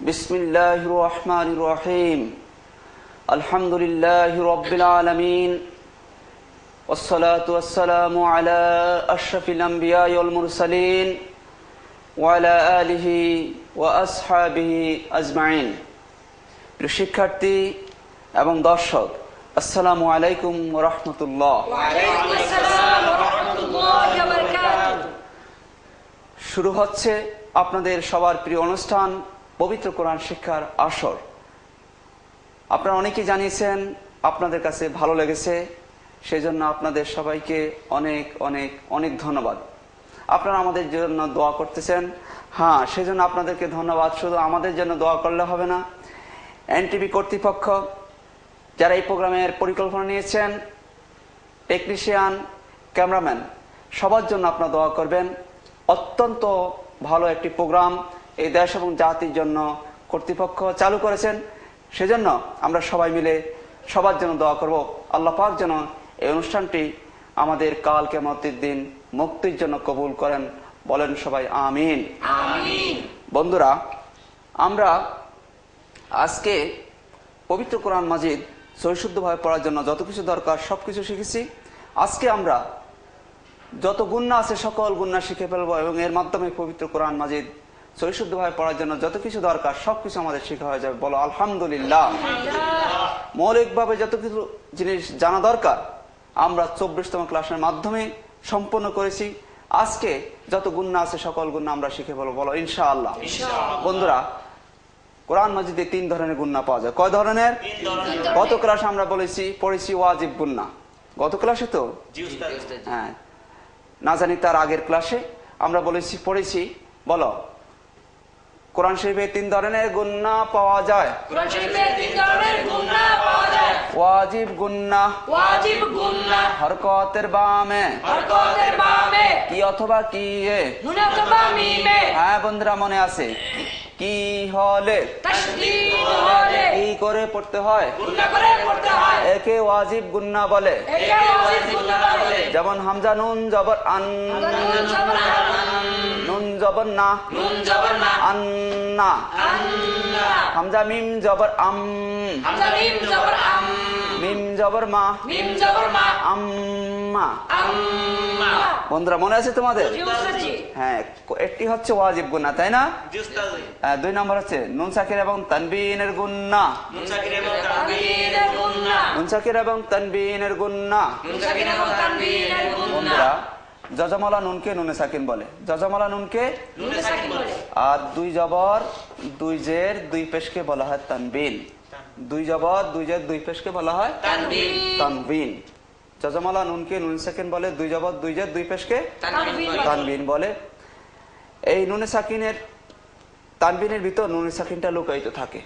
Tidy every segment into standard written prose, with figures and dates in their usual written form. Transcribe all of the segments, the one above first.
বিসমিল্লাহির রহমানির রহিম। আলহামদুলিল্লাহি রাব্বিল আলামিন। ওয়াসসালাতু ওয়াসসালামু আলা আশরাফিল আমবিয়া ওয়াল মুরসালিন ওয়া আলা আলিহি ওয়া আসহাবিহি আজমাইন। প্রিয় শিক্ষার্থী এবং দর্শক, আসসালামু আলাইকুম ওয়া রাহমাতুল্লাহ। ওয়া আলাইকুম আসসালাম ওয়া রাহমাতুল্লাহি ওয়া বারাকাতুহু। শুরু হচ্ছে আপনাদের সবার প্রিয় অনুষ্ঠান পবিত্র কোরআন শিক্ষার আসর। আপনারা অনেকেই জানিয়েছেন আপনাদের কাছে ভালো লেগেছে, সেই জন্য আপনাদের সবাইকে অনেক অনেক অনেক ধন্যবাদ। আপনারা আমাদের জন্য দোয়া করতেছেন। হ্যাঁ, সেই জন্য আপনাদেরকে ধন্যবাদ। শুধু আমাদের জন্য দোয়া করলে হবে না, এনটিভি কর্তৃপক্ষ যারা এই প্রোগ্রামের পরিকল্পনা নিয়েছেন, টেকনিশিয়ান, ক্যামেরাম্যান, সবার জন্য আপনারা দোয়া করবেন। অত্যন্ত ভালো একটি প্রোগ্রাম এই দেশ এবং জাতির জন্য কর্তৃপক্ষ চালু করেছেন, সেজন্য আমরা সবাই মিলে সবার জন্য দোয়া করব। আল্লাহ পাক যেন এই অনুষ্ঠানটি আমাদের কাল কিয়ামতের দিন মুক্তির জন্য কবুল করেন, বলেন সবাই আমিন। আমিন। বন্ধুরা, আমরা আজকে পবিত্র কোরআন মাজিদ সহিশুদ্ধভাবে পড়ার জন্য যত কিছু দরকার সবকিছু শিখেছি। আজকে আমরা যত গুন্না আছে সকল গুন্না শিখে ফেলবো এবং এর মাধ্যমে পবিত্র কোরআন মাজিদ সহিশুদ্ধভাবে পড়ার জন্য যত কিছু দরকার সবকিছু আমাদের শেখা হয়ে যাবে। বলো আলহামদুলিল্লাহ। মৌলিকভাবে যত কিছু জিনিস জানা দরকার আমরা 24তম ক্লাসের মাধ্যমে সম্পন্ন করেছি। আজকে যত গুন্না আছে সকল গুন্না আমরা শিখে ফেলবো, বলো ইনশাআল্লাহ। বন্ধুরা, কোরআন মাজিদে 3 ধরনের গুন্না পাওয়া যায়। কয় ধরনের? গত ক্লাসে আমরা পড়েছি ওয়াজিব গুন্না। গত ক্লাসে তো হ্যাঁ, না জানি তার আগের ক্লাসে আমরা পড়েছি। বলো, কোরআন শরীফে 3 ধরনের গুন্না পাওয়া যায়। কোরআন শরীফে 3 ধরনের গুনাহ পাওয়া যায়। ওয়াজিব গুন্নাহ, ওয়াজিব গুনাহ, হরকতের বামে, হরকতের বামে, কি অথবা কি এ, নুন অথবা মিমে, হ্যাঁ বন্ধুরা মনে আছে, কি হলে, তাশদীদ হলে, কি করে পড়তে হয়, গুনাহ করে পড়তে হয়, একে ওয়াজিব গুন্নাহ বলে। একে ওয়াজিব গুনাহ বলে। যেমন হামজা নুন জবর আন, নুন জবর আন, নুন জবর না, নুন জবর না, আন্না, আন্না, হামজা মিম জবর আম, হামজা মিম জবর আম, মিম জবর মা, মিম জবর মা, আম্মা। আম্মা। বন্ধুরা মনে আছে তোমাদের? জি উস্তাদজি। হ্যাঁ, একটি হচ্ছে ওয়াজিব গুন্নাহ, তাই না? 2 নম্বর হচ্ছে নুন সাকির এবং তানবিনের গুন্নাহ। তানবিনের গুনাহ, নুন সাকির এবং তানবিনের গুন্নাহ। মুনসাকিন এবং তানবিনের গুনাহ। বন্ধুরা, জজমলা নুনকে নুনে সাকিন বলে। জজমলা নুনকে নুনে সাকিন বলে। আর 2 জবর 2 জের 2 পেশকে বলা হয় তানবিন। 2 জবর 2 জের 2 পেশকে বলা হয় তানবিন। তানবিন। জজমলা নুনকে নুন সাকিন বলে, 2 জবর 2 জের 2 পেশকে তানবিন। তানবিন বলে। এই নুনে সাকিনের তানবিনের ভিতর নুনে সাকিনটা লুকায়িত থাকে।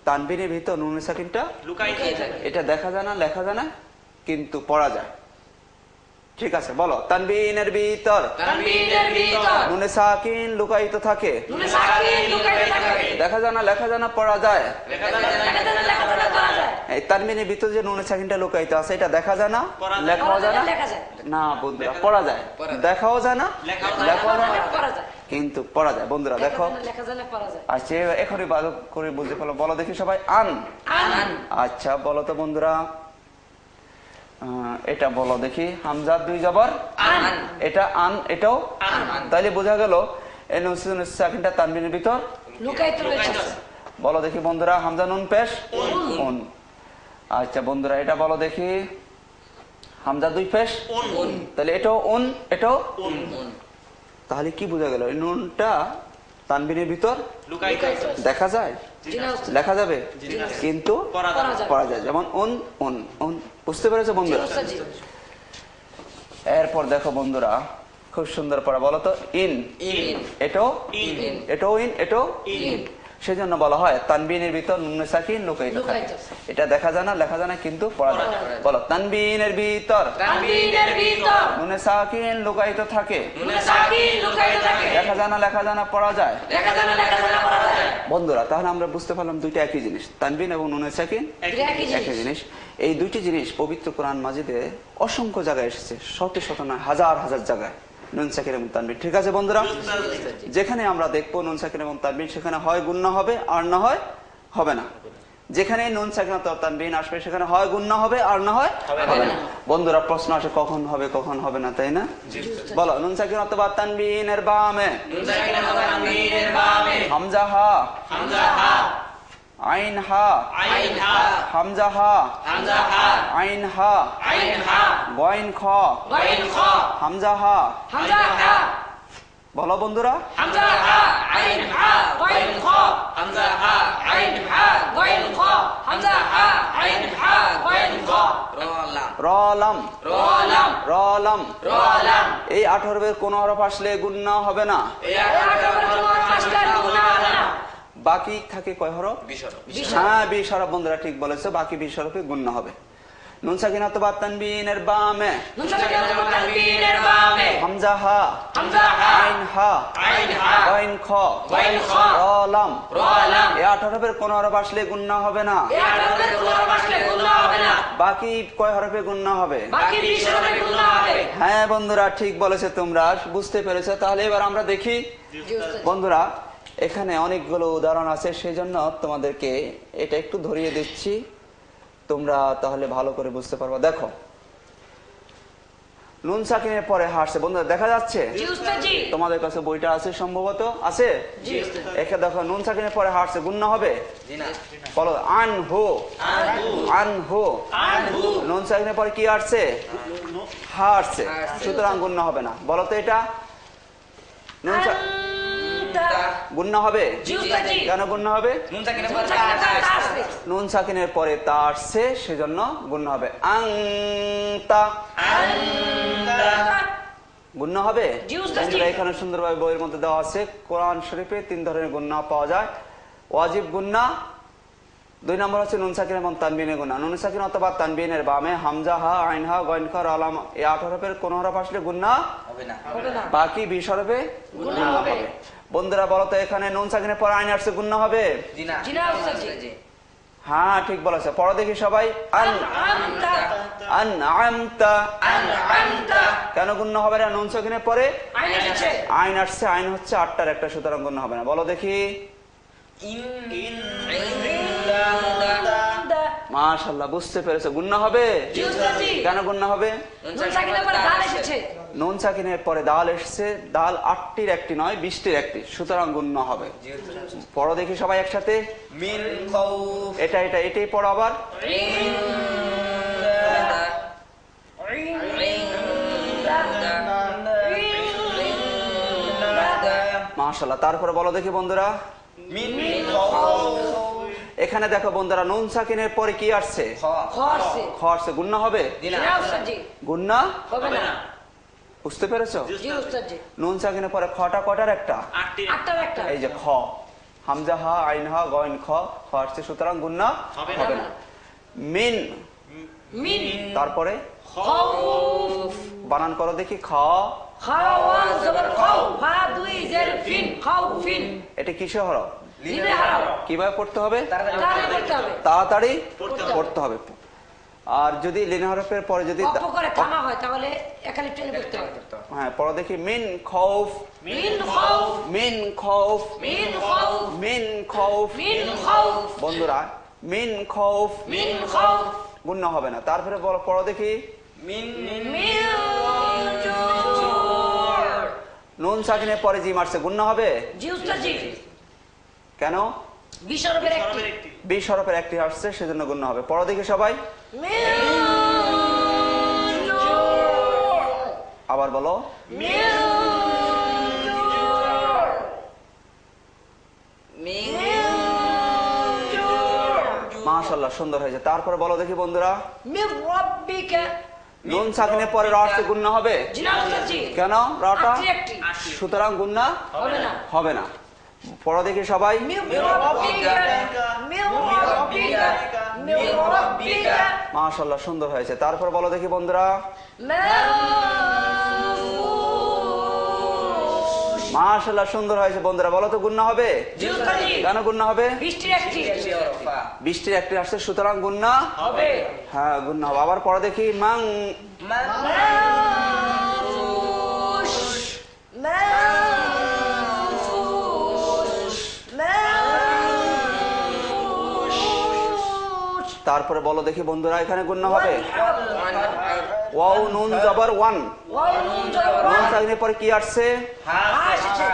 তানবিনের ভিতর নুনে সাকিনটা লুকায়িত থাকে। এটা দেখা যায় না, লেখা যায় না, কিন্তু পড়া যায়। ঠিক আছে, বলো তানবিনের ভিতর তানবিনের ভিতর নুনে সাকিন লুকায়িত থাকে। নুনে সাকিন লুকায়িত থাকে। দেখা যায় না, লেখা যায় না, পড়া যায়। লেখা যায়। এই তানবিনের ভিতর যে নুনে সাকিনটা লুকায়িত আছে এটা দেখা যায় না, লেখাও যায় না। লেখা যায়। না বন্ধুরা, পড়া যায়। দেখাও যায় না, লেখাও যায় না, পড়া যায়। কিন্তু পড়া যায়। বন্ধুরা দেখো, লেখা যায় না, পড়া যায়। আচ্ছা এখনই ভালো করে বুঝতে পারলো। বলো দেখি সবাই আন। আন। আচ্ছা বলো তো বন্ধুরা, এটা বলো দেখি, হামজা 2 জবর আন। এটা আন, এটাও আন। তাইলে বোঝা গেল এই নুন সাকিনটা তানবিনের ভিতর লুকায়িত রয়েছে। বলো দেখি বন্ধুরা, হামজা নুন পেশ উন। আচ্ছা বন্ধুরা, এটা বলো দেখি, হামজা 2 পেশ উন, তাহলে এটাও উন, এটাও উন। তাহলে কি বোঝা গেল? এই নুনটা তানবিনের ভিতর লুকায়িত দেখা যায়, লেখা যাবে, কিন্তু পড়া যায়। যেমন উন উন উন। বুঝতে পেরেছো বন্ধুরা? এরপর দেখো বন্ধুরা, খুব সুন্দর পড়া। বলো তো ইন, এটাও ইন, এটাও ইন, এটাও ইন। সেজন্য বলা হয় তানবিনের ভিতর নুন সাকিন লুকায়িত থাকে। এটা দেখা যায় না, লেখা যায় না, কিন্তু পড়া যায়। বলো তানবিনের ভিতর তানবিনের ভিতর নুন সাকিন লুকায়িত থাকে। নুনে সাকিন লুকায়িত থাকে। দেখা যায় না, লেখা যায় না, পড়া যায়। লেখা যায় না, পড়া যায়। বন্ধুরা, তাহলে আমরা বুঝতে পারলাম দুইটা একই জিনিস, তানবিন এবং নুন সাকিন একই জিনিস। এই দুইটি জিনিস পবিত্র কোরআন মাজিদে অসংখ্য জায়গায় এসেছে, শত শত না, হাজার হাজার জায়গায়। নুন সাকিন এবং তানবিন। ঠিক আছে বন্ধুরা, যেখানে আমরা দেখবো নুন সাকিন এবং তানবিন সেখানে হয় গুণনা হবে আর না হয় হবে না। যেখানে নুন সাকিন অথবা তানবিন আসবে সেখানে হয় গুণনা হবে আর না হয় হবে না। বন্ধুরা প্রশ্ন আসে কখন হবে কখন হবে না, তাই না? বলো, নুন সাকিন অথবা তানবিনের বামে হামজা হা আইন হা হামজা হা আইন হা গয়েন খ হামজা হা। বলো বন্ধুরা, রলাম রলাম। এই 8 হরফের কোন হরফ আসলে গুণনা হবে না। বাকি থাকে কয় হরফ? 20 হরফ। হ্যাঁ 20 হরফ, বন্ধুরা ঠিক বলেছে, বাকি 20 হরফে গুণনা হবে। নুন সাকিন অথবা তানবিনের বামে হামজা হা আইন হা গয়েন খ রলাম। এই 8 হরফের কোন হরফ আসলে গুণনা হবে না। বাকি কয় হরফে গুণনা হবে? হ্যাঁ বন্ধুরা ঠিক বলেছে, তোমরা বুঝতে পেরেছো। তাহলে এবার আমরা দেখি বন্ধুরা, এখানে অনেকগুলো উদাহরণ আছে, সেই জন্য তোমাদেরকে এটা একটু ধরিয়ে দিচ্ছি, তোমরা তাহলে ভালো করে বুঝতে পারবা। দেখো, নুন সাকিনের পরে হাসছে, বন্ধুরা দেখা যাচ্ছে? তোমাদের কাছে বইটা আছে সম্ভবত, আছে? এখানে দেখো, নুন সাকিনের পরে হাসছে, গুণনা হবে? বলো, আন হো আন হো। নুন সাকিনের পরে কি আসছে? হাসছে, সুতরাং গুণনা হবে না। বলো তো এটা গুণনা হবে? কেন গুণনা হবে? নুন সাকিনের পরে তা আসছে, সেজন্য গুণনা হবে। আংতা গুণনা হবে। এখানে সুন্দরভাবে বইয়ের মধ্যে দেওয়া আছে, কোরআন শরীফে 3 ধরনের গুণনা পাওয়া যায়। ওয়াজিব গুণনা, 2 নম্বর হচ্ছে নুন সাকিন এবং তানবিনের গুণনা। নুন সাকিন অথবা তানবিনের বামে হামজা হা আইন হা গয়েন খ রলাম, এই 8 হরফের কোন হরফ আসলে গুণনা হবে না। বাকি 20 হরফে গুণনা হবে। বন্ধুরা বলো তো, এখানে নুন সাকিনের পর আইন আসছে, গুণনা হবে? হ্যাঁ ঠিক বলেছে। পড়ো দেখি সবাই, আনআমতা। কেন গুণনা হবে না? নুন সাকিনের পরে আইন আসছে, আইন হচ্ছে 8টার একটা, সুতরাং গুণনা হবে না। বলো দেখি। মাশাআল্লাহ, বুঝতে পেরেছো, গুণনা হবে। কেন গুণনা হবে? নুন সাকিনের পরে দাল এসছে, দাল 8টির একটি নয় 20টির একটি, সুতরাং গুণনা হবে। পড়ো দেখি সবাই একসাথে, এটা এটা এটাই পড়ো আবার। মাশাআল্লাহ, তারপরে বলো দেখি বন্ধুরা। এখানে দেখো বন্ধুরা, নুন সাকিনের পরে কি আসছে? খ আসছে, গুণনা হবে? গুণনা হবে না। বুঝতে পেরেছো? নুন সাকিনের পরে খটা কটার একটা? এই যে খ, হামজা হা আইন হা গয়েন খ, খ আসছে, সুতরাং গুণনা হবে না। মিন, তারপরে বানান করো দেখি। খ, এটা কিসে হরফ? কিভাবে পড়তে হবে? তাড়াতাড়ি পড়তে হবে। আর যদি লিন হরফের পরে যদি থামা হয় তাহলে একালিপ টেনে পড়তে হবে। হ্যাঁ পড়ো দেখি। মিন খৌফ মিন খৌফ মিন খৌফ মিন খৌফ মিন খৌফ মিন খৌফ। বন্ধুরা, মিন খৌফ মিন খৌফ গুণনা হবে না। তারপরে বলো, পড়ো দেখি। মিন নুন সাকিনের পরে জিম আসছে, গুণনা হবে? জি উস্তাদ জি। কেন? 20 হরফের একটি। 20 হরফের একটি আসছে, সেজন্য গুণনা হবে। পড়ো দেখি সবাই। আবার বলো। মাশাআল্লাহ, সুন্দর হয়েছে। তারপরে বলো দেখি বন্ধুরা। নুন সাকিনের পরে র আসছে, গুণনা হবে? কেন? রটা সুতরাং গুণনা হবে না। পড়ো দেখি সবাই। মাশাআল্লাহ, সুন্দর হয়েছে। তারপর বলো দেখি বন্ধুরা। মাশাআল্লাহ, সুন্দর হয়েছে। বন্ধুরা বলো তো, গুণনা হবে? কেন গুণনা হবে? 20টির একটি আসছে, সুতরাং গুণনা হবে। হ্যাঁ গুণনা হবে। আবার পড়ো দেখি। মাং তারপরে বলো দেখি বন্ধুরা এখানে গুণ হবে ওয়াও নুন জবর ওয়ান নুন সাকিনের পরে কি আসছে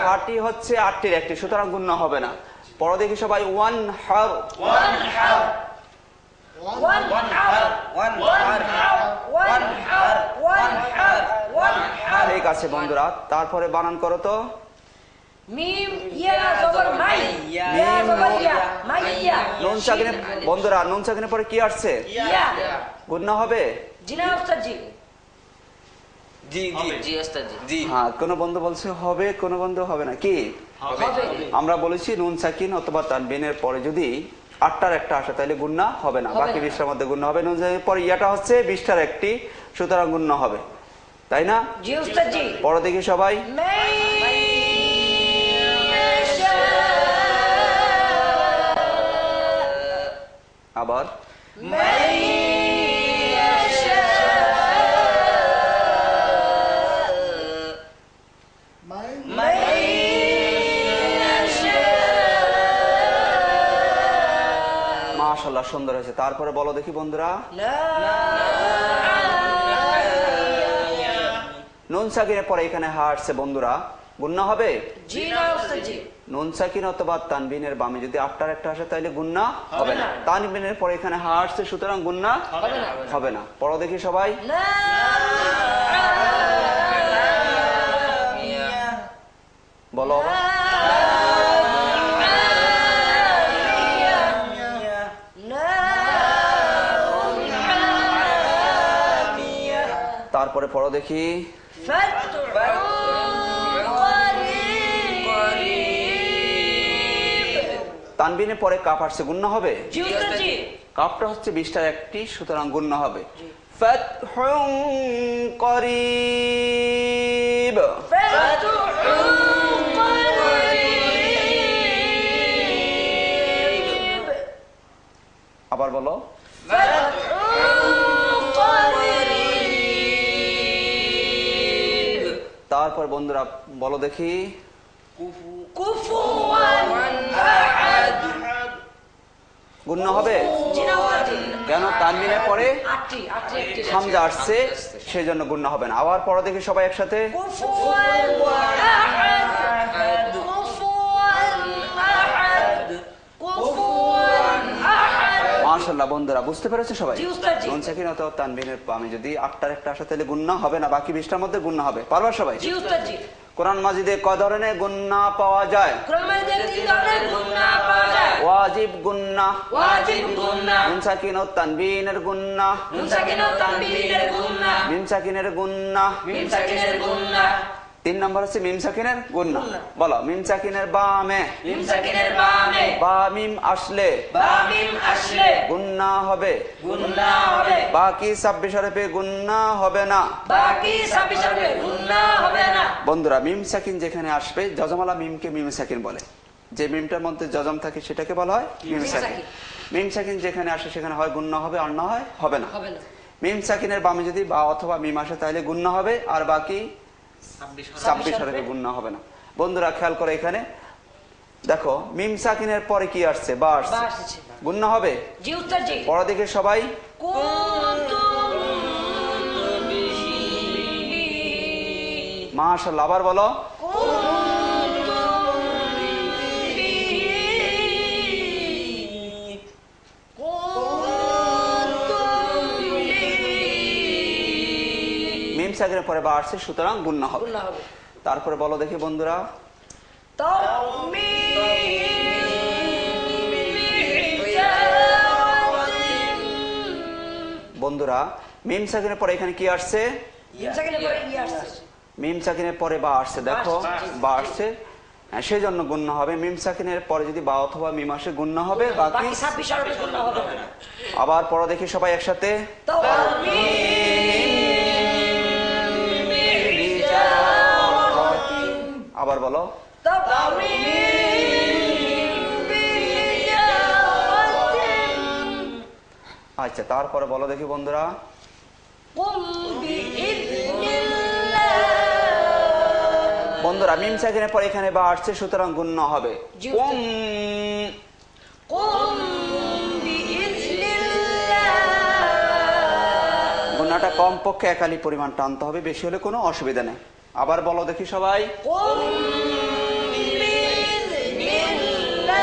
হাটি হচ্ছে আটটির একটি সুতরাং গুণ হবে না পড়ো দেখি সবাই ওয়ান হার ঠিক আছে বন্ধুরা তারপরে বানান করো তো মিম ইয়া জবর মাই ইয়া জবর ইয়া মাইয়া নুন সাকিনের বন্ধুরা নুন সাকিনের পরে কি আসছে ইয়া গুণ হবে জিনা উস্তাদ জি জি ওস্তাদ জি হ্যাঁ কোন বন্ধু বলছে হবে কোন বন্ধু হবে না কি হবে আমরা বলেছি নুন সাকিন অথবা তানবিনের পরে যদি 8টার একটা আসে তাহলে গুণনা হবে না বাকি 20টার মধ্যে গুণ হবে নুন সাকিনের পরে ইয়াটা হচ্ছে 20টার একটি সুতরাং গুণ হবে তাই না জি উস্তাদ জি পরে দেখি সবাই আবার মাশাআল্লাহ সুন্দর হয়েছে তারপরে বলো দেখি বন্ধুরা নুন সাকিনের পরে এখানে হা আসছে বন্ধুরা গুণনা হবে জি না উস্তাদ জি নুন সাকিন অথবা তানবিনের বামে যদি 8টার একটা আসে তাহলে গুণনা হবে না তানবিনের পরে এখানে হা আসছে সুতরাং গুণনা হবে না পড়ো দেখি সবাই বলো তারপরে পড়ো দেখি তানবিনের পরে কাপ আসছে গুণনা হবে জি উস্তাদ জি কাপটা হচ্ছে 20টার একটি সুতরাং গুণনা হবে ফাতহুন করিব আবার বলো তারপর বন্ধুরা বলো দেখি গুণনা হবে কেন তানবিনের পরে হামজা আসছে সেই জন্য গুণনা হবে না আবার পড়ো দেখি সবাই একসাথে মাশাআল্লাহ বন্ধুরা বুঝতে পেরেছো সবাই নুন সাকিন অথবা তানবিনের বামে যদি 8টার একটা আসে তাহলে গুণনা হবে না বাকি 20টার মধ্যে গুণনা হবে পারবা সবাই জি উস্তাদ জি কোরআন মাজিদে কয় ধরনের গুণনা পাওয়া যায় কোরআন মাজিদে 3 ধরনের গুণনা পাওয়া যায় ওয়াজিব গুণনা ওয়াজিব গুণনা নুন সাকিন ও তানবিনের গুণনা নুন সাকিন ও তানবিনের গুণনা মিম সাকিনের গুণনা মিম সাকিনের গুণনা 3 নম্বর হচ্ছে মিম সাকিনের গুণনা বলো মিম সাকিনের বামে মিম সাকিনের বামে বা মিম আসলে বা মিম আসলে গুণনা হবে গুণনা হবে বাকি 26 হরফে গুণনা হবে না বাকি 26 হবে গুণনা হবে না বন্ধুরা মিম সাকিন যেখানে আসবে জজমালা মিমকে মিম সাকিন বলে যে মিমটার মধ্যে জজম থাকে সেটাকে বলা হয় মিম সাকিন মিম সাকিন যেখানে আসে সেখানে হয় গুণনা হবে আর না হয় হবে না হবে না মিম সাকিনের বামে যদি বা অথবা মিম আসে তাহলে গুণনা হবে আর বাকি 26 হরফে গুণনা হবে না বন্ধুরা খেয়াল করে এখানে দেখো মিম সাকিনের পরে কি আসছে বা আসছে বা আসছে গুণনা হবে জি উস্তাদ জি পড়া দেখে সবাই মাশাআল্লাহ আবার বলো মিম সাকিনের পরে বা আসছে সুতরাং গুণনা হবে গুণনা হবে তারপরে বলো দেখি বন্ধুরা বন্ধুরা মিম সাকিনের পরে এখানে কি আসছে মিম সাকিনের পরে ই আসছে মিম সাকিনের পরে বা আসছে দেখো বা আসছে সেই জন্য গুণনা হবে মিম সাকিনের পরে যদি বা অথবা মিম আসে গুণনা হবে বাকি বাকি 26 হরফে গুণনা হবে না আবার পড়ো দেখি সবাই একসাথে আবার বলো আচ্ছা তারপরে বলো দেখি বন্ধুরা বন্ধুরা মিম সাকিনের পর এখানে বা আসছে সুতরাং গুণনা হবে জি, কুম قم بإذن الله টানাটা কমপক্ষে একালি পরিমাণ টানতে হবে, বেশি হলে কোনো অসুবিধা নেই। আবার বলো দেখি সবাই। قم بالله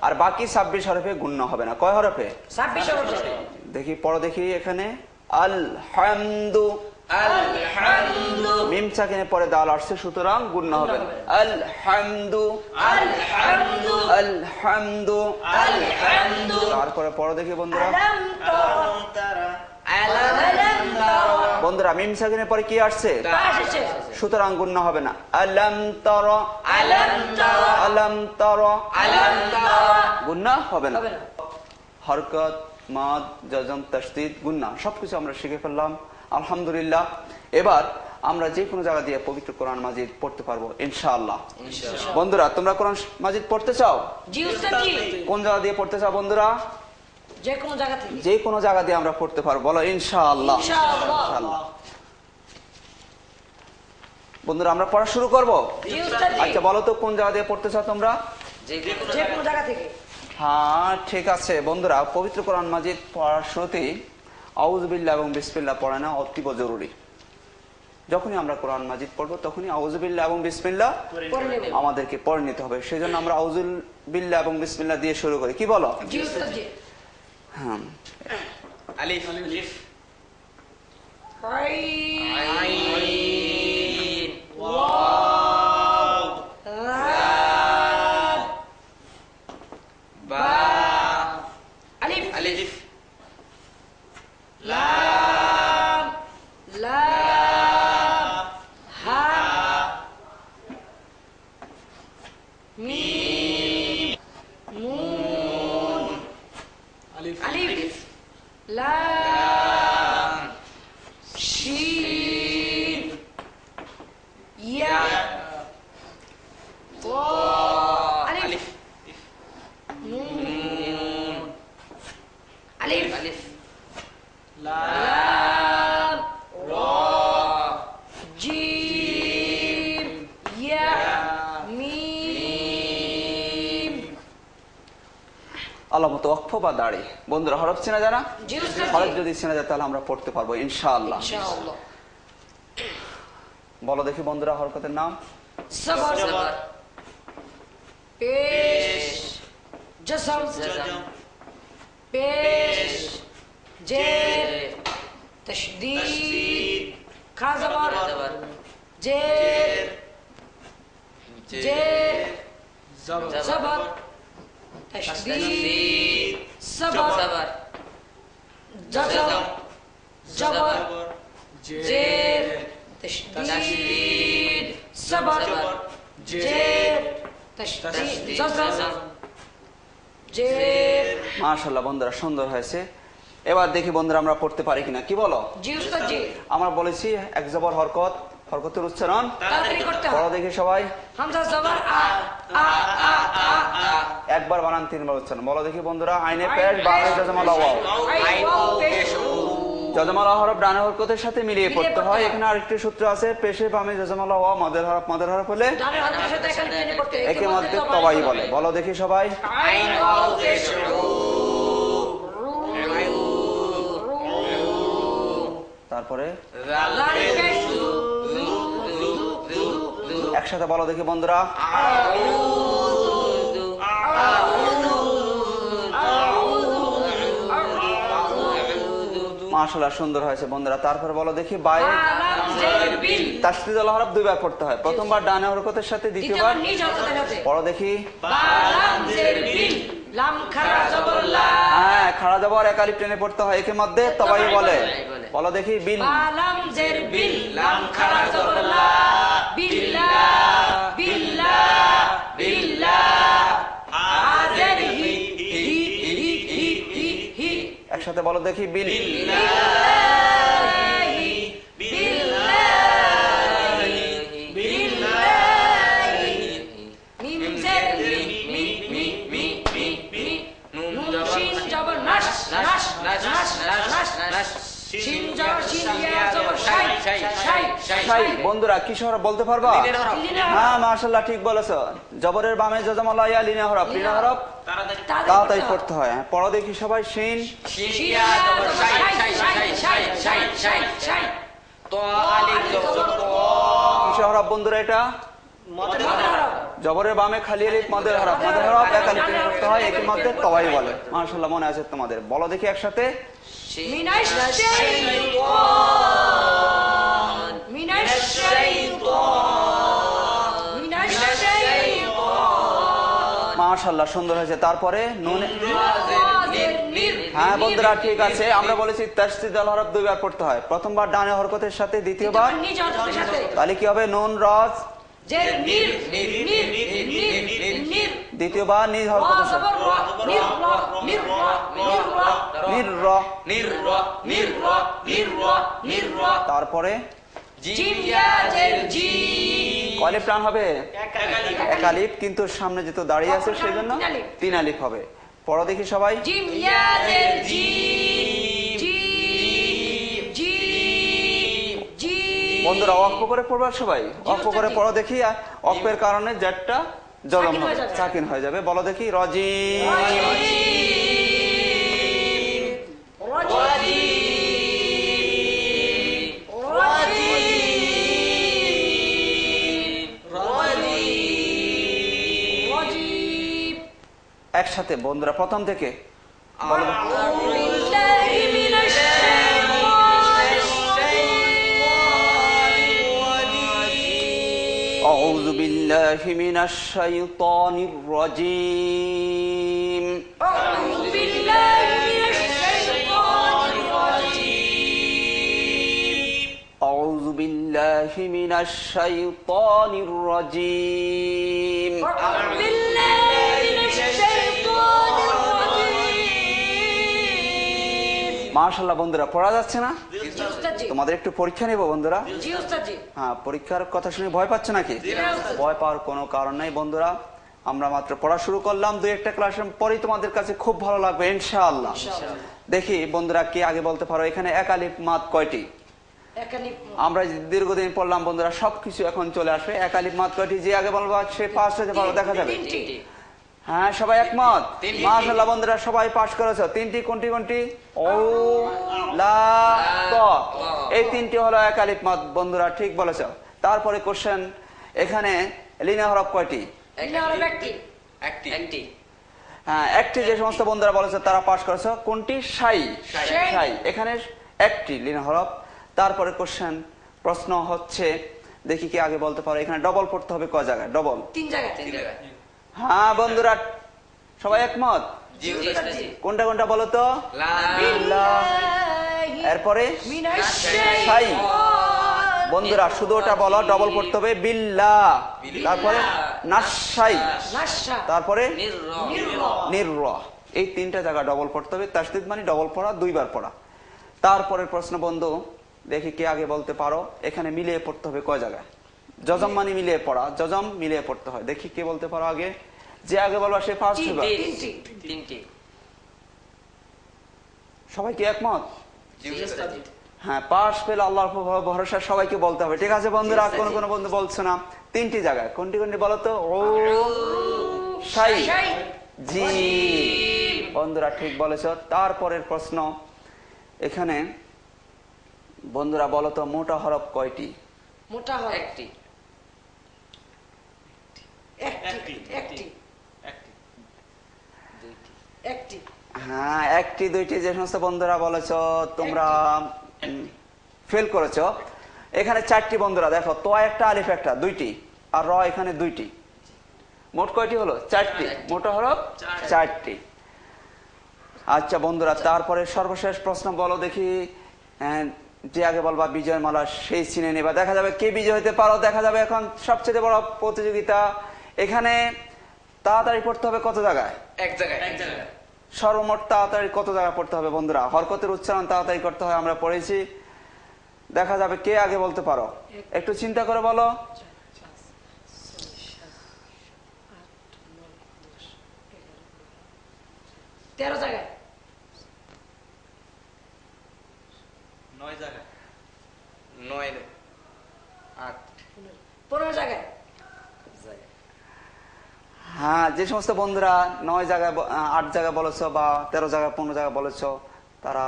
আর বাকি 26 হরফে গুণ্য হবে না। কয় হরফে? 26 হরফে। দেখি পড়ো দেখি এখানে। আলহামদু, আলহামদু, মিম সাকিনের পরে দাল আসছে, সুতরাং গুণ্য হবে না। আলহামদু, আলহামদু, আলহামদু, আলহামদু। তারপরে পড়ো দেখি বন্ধুরা। আলাম তারা, আলাম তারা। বন্ধুরা মিম সাকিনের পরে কি আসছে? তা এসেছে। সুতরাং গুণ্য হবে না। আলাম তারা, আলাম তারা, আলাম তারা, আলাম তারা। গুণ্য হবে না। হবে না। হরকত, মাদ, জজম, তাসদীদ, গুন্না সবকিছু আমরা শিখে ফেললাম আলহামদুলিল্লাহ। এবার আমরা যে কোনো জায়গা দিয়ে পবিত্র কোরআন মাজিদ পড়তে পারবো ইনশাআল্লাহ। বন্ধুরা তোমরা কোরআন মাজিদ পড়তে চাও? জি উস্তাদ জি। কোন জায়গা দিয়ে পড়তে চাও বন্ধুরা? যে কোনো জায়গা থেকে। যে কোনো জায়গা দিয়ে আমরা পড়তে পারবো, বলো ইনশাআল্লাহ। ইনশাআল্লাহ। ইনশাআল্লাহ। বন্ধুরা আমরা পড়া শুরু করবো। জি উস্তাদ জি। আচ্ছা বলো তো কোন জায়গা দিয়ে পড়তে চাও তোমরা? যে কোনো জায়গা থেকে। হ্যাঁ ঠিক আছে বন্ধুরা, পবিত্র কোরআন মাজিদ পড়ার শুরুতেই আউযু বিল্লাহ এবং বিসমিল্লাহ পড়া না অতীব জরুরি। যখনই আমরা কোরআন মাজিদ পড়বো তখনই আউযু বিল্লাহ এবং বিসমিল্লাহ পড়ে নেব। আমাদেরকে পড়ে নিতে হবে। সেই জন্য আমরা আউযু বিল্লাহ এবং বিসমিল্লাহ দিয়ে শুরু করি। কি বলো? জি উস্তাদ জি। হ্যাঁ। আলিফ, আইন, ওয়াও, লাম, বা, আলিফ, আলিফ, লাম, লাম, হা, মিম, নুন, আলিফ, আলিফ, লাম, শিন, ইয়া, ওয়া, আলিফ, নুন, আলিফ, আলিফ, লাম, রা, জিম, ইয়া, মিম। আলামত ওয়াকফ বা দাড়ি। বন্ধুরা হরফ চেনা জানা? জি উস্তাদ জি। হরফ যদি চেনা যায় তাহলে আমরা পড়তে পারবো ইনশাআল্লাহ। ইনশাআল্লাহ। বলো দেখি বন্ধুরা হরকতের নাম। সবর, পেশ, জসম, পেশ, জের, তশদীদ, খা জবর, জের, জের, জবর, তশদীদ, সবর, জজম, জবর, জের, তশদীদ, সবর, জের, তশদীদ, জজম, জের। মাশাআল্লাহ বন্ধুরা সুন্দর হয়েছে। এবার দেখি বন্ধুরা আমরা পড়তে পারি কিনা। কি বলো? জি উস্তাদ জি। আমরা বলেছি এক জবর হরকত, হরকতের উচ্চারণ তাড়াতাড়ি করতে পড়ো হবে। দেখি সবাই। হামজা জবর আ, আ, আ, আ, আ। একবার বানান তিনবার উচ্চারণ। বলো দেখি বন্ধুরা। আইনে পেশ, বামে জজমাল ওয়াও। আইন, ওয়াও, পেশ, উ। জজমাল হরফ ডানে হরকতের সাথে মিলিয়ে পড়তে পড়তে হয়। হয়। এখানে আরেকটি সূত্র আছে, পেশে বামে জজমাল ওয়াও, মাদের হরফ হলে ডানের হাতের সাথে এখানে টেনে পড়তে হয়। একে মধ্যে তবাই বলে। বলো দেখি সবাই। আইন, ওয়াও, পেশ, উ। তারপরে লাম, পেশ, লু, লু, লু, লু, লু। একসাথে বলো দেখি বন্ধুরা। মাশাআল্লাহ সুন্দর হয়েছে বন্ধুরা। তারপরে বলো দেখি বায়ে লাম, জের, বিল। তাসদীদ আল হরফ দুইবার পড়তে হয়। প্রথমবার ডানে হরকতের সাথে, দ্বিতীয়বার দ্বিতীয়বার নিজ হরকতের সাথে। পড়ো দেখি। লাম, জের, বিল। লাম খারা জবর লা। হ্যাঁ খাড়া যাবার এক আলিফ টেনে পড়তে হয়। একে মধ্যে তবাই বলে। বলো দেখি বিল। লাম, জের, বিল। লাম খারা জবর লা। বিল্লাহ, বিল্লাহ, বিল্লাহ। আজের হি, হি, হি, হি, হি, হি। একসাথে বলো দেখি বিল। বিল্লাহি, বিল্লাহি, বিল্লাহি। মিম জের me, me, me, me, me, me. নুন শিন জবর নাশ, নাশ, নাশ, নাশ, নাশ, নাশ। শিন জবর শিন ইয়া জবর শাই, শাই, শাই। শাই। বন্ধুরা কি হরফ বলতে পারবা? লিনের হরফ। হ্যাঁ মাশাআল্লাহ ঠিক বলেছো। জবরের বামে জজমালা ইয়া লিনে হরফ। লিনে হরফ তাড়াতাড়ি পড়তে হয়। হ্যাঁ, পড়ো দেখি সবাই। শিন শিন ইয়া জবর শাই শাই শাই শাই শাই শাই শাই তো আলিফ জবর ক কিসের হরফ বন্ধুরা এটা? জবরের বামে খালি আলিফ মাদের হরফ। মাদের হরফ এক আলিফ টেনে পড়তে হয়, একে মধ্যে তওয়াই বলে। মাশাআল্লাহ মনে আছে তোমাদের। বলো দেখি একসাথে। মিনাশ শাইতান মিনাশ শাইতান মিনাশ শাইতান। মাশাআল্লাহ সুন্দর হয়েছে। তারপরে নুন। নির হ্যাঁ বন্ধুরা ঠিক আছে। আমরা বলেছি তাসদীদ আল হরফ দুইবার পড়তে হয়। প্রথমর ডানে হরকতের সাথে, দ্বিতীয়বার নিজ হরকতের সাথে। তাহলে কি হবে? নুন রজ। যে নির নির নির নির নির দ্বিতীয়বার নিজ হরকতের সাথে। নির নির নির র। নির র নির র নির র নির র তারপরে জিম ইয়া জের জি। কয় আলিফ টান হবে? এক আলিফ, কিন্তু সামনে যেহেতু দাঁড়িয়ে আছে সেই জন্য তিন আলিফ হবে। পড়ো দেখি সবাই। জিম ইয়া জের জি জি জি জি। বন্ধুরা অক্ষ করে পড়বা সবাই। অক্ষ করে পড়ো দেখি। অক্ষের কারণে জেডটা জজম হবে, সাকিন হয়ে যাবে। বলো দেখি। রজি একসাথে বন্ধুরা প্রথম থেকে বলো। أعوذ بالله من الشيطان الرجيم. أعوذ بالله من الشيطان الرجيم. أعوذ بالله من الشيطان الرجيم. أعوذ بالله من الشيطان الرجيم. মাশাআল্লাহ বন্ধুরা পড়া যাচ্ছে না? জি উস্তাদজি। তোমাদের একটু পরীক্ষা নেব বন্ধুরা। জি উস্তাদজি। হ্যাঁ, পরীক্ষার কথা শুনে ভয় পাচ্ছ নাকি? না, উস্তাদ। ভয় পাওয়ার কোনো কারণ নাই বন্ধুরা। আমরা মাত্র পড়া শুরু করলাম। দুই একটা ক্লাসের পরেই তোমাদের কাছে খুব ভালো লাগবে ইনশাআল্লাহ। দেখি বন্ধুরা কে আগে বলতে পারো। এখানে এক আলিফ মাদ কয়টি? একানি আমরা দীর্ঘদিন পড়লাম বন্ধুরা, সবকিছু এখন চলে আসবে। এক আলিফ মাদ কয়টি? যে আগে বলবা সে পাস হতে পারো, দেখা যাবে। তিনটি। হ্যাঁ সবাই একমত? তিনটি। মাশাআল্লাহ বন্ধুরা সবাই পাস করেছো। তিনটি কোনটি কোনটি? ও লা ত। এই তিনটি হলো এক আলিফ মাদ বন্ধুরা, ঠিক বলেছো। তারপরে কোশ্চেন, এখানে লিনা হরফ কয়টি? একটি একটি হ্যাঁ একটি। যে সমস্ত বন্ধুরা বলেছে তারা পাস করেছো। কোনটি? শাই। শাই। শাই। এখানে একটি লিনা হরফ। তারপরে কোশ্চেন, প্রশ্ন হচ্ছে, দেখি কি আগে বলতে পারো। এখানে ডবল পড়তে হবে কয় জায়গায়? ডবল। তিন জায়গায়। তিন জায়গায়। হ্যাঁ বন্ধুরা সবাই একমত? জি উস্তাদজি। কোনটা কোনটা বলো তো? লা বিল্লাহ। এরপরে শাই। বন্ধুরা শুধু ওটা বলো, ডবল পড়তে হবে বিল্লাহ। তারপরে নাশাই। তারপরে নির্র। এই তিনটা জায়গা ডবল পড়তে হবে। তাসদীদ মানে ডবল পড়া, দুইবার পড়া। তারপরের প্রশ্ন বন্ধু, দেখি কে আগে বলতে পারো। এখানে মিলিয়ে পড়তে হবে কয় জায়গায়? জজম মানে মিলিয়ে পড়া, জজম মিলিয়ে পড়তে হয়। দেখি কে বলতে পারো আগে। যে আগে বলবা সে ফার্স্ট হবে। তিনটি সবাই কি একমত? জি উস্তাদজি। হ্যাঁ, পাশ পেলে আল্লাহর উপর ভরসা, সবাইকে বলতে হবে। ঠিক আছে বন্ধুরা? কোন কোন বন্ধু বলছো না? তিনটি জায়গায় কোনটি কোনটি বলো তো? ও শাই জি। বন্ধুরা ঠিক বলেছ। তারপরের প্রশ্ন, এখানে বন্ধুরা বলো তো মোটা হরফ কয়টি? মোটা হয় একটি একটি একটি একটি। হ্যাঁ একটি দুইটি। যে সমস্ত বন্ধুরা বলেছো তোমরা ফেল করেছো। এখানে চারটি বন্ধুরা দেখো। তো একটা আলিফ একটা, দুইটি, আর র এখানে দুইটি। মোট কয়টি হলো? চারটি। মোটা হরফ চারটি। আচ্ছা বন্ধুরা, তারপরে সর্বশেষ প্রশ্ন বলো দেখি। যে আগে বলবা বিজয় মালা সেই চিনে নেবা। দেখা যাবে কে বিজয় হতে পারো। দেখা যাবে এখন সবচেয়ে বড় প্রতিযোগিতা। এখানে তাড়াতাড়ি পড়তে হবে কত জায়গায়? এক জায়গায় এক জায়গায়। সর্বমোট তাড়াতাড়ি কত জায়গায় পড়তে হবে বন্ধুরা? হরকতের উচ্চারণ তাড়াতাড়ি করতে হয়, আমরা পড়েছি। দেখা যাবে কে আগে বলতে পারো। একটু চিন্তা করে বলো। 13 জায়গায়। 9 জায়গায়। 9 8 15 জায়গায় হ্যাঁ, যে সমস্ত বন্ধুরা 9 জায়গায় 8 জায়গায় বলেছো বা 13 জায়গায় 15 জায়গায় বলেছো তারা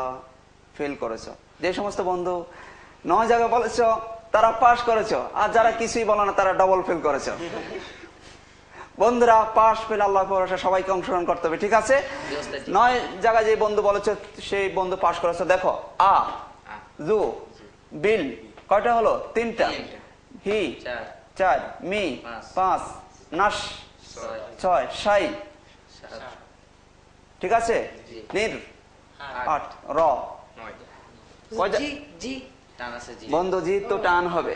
ফেল করেছো। যে সমস্ত বন্ধু 9 জায়গায় বলেছো তারা পাস করেছো, আর যারা কিছুই বলো না তারা ডবল ফেল করেছো। বন্ধুরা পাস ফেল আল্লাহ ভরসা, সবাইকে অংশগ্রহণ করতে হবে, ঠিক আছে? 9 জায়গায় যে বন্ধু বলেছো সেই বন্ধু পাস করেছো। দেখো আ জু বিল কয়টা হলো? 3টা। হি 4, মি 5, নাস 6, সাই, ঠিক আছে? নির 8, র 9 জি জি টান আছে জি বন্ধু জি তো টান হবে।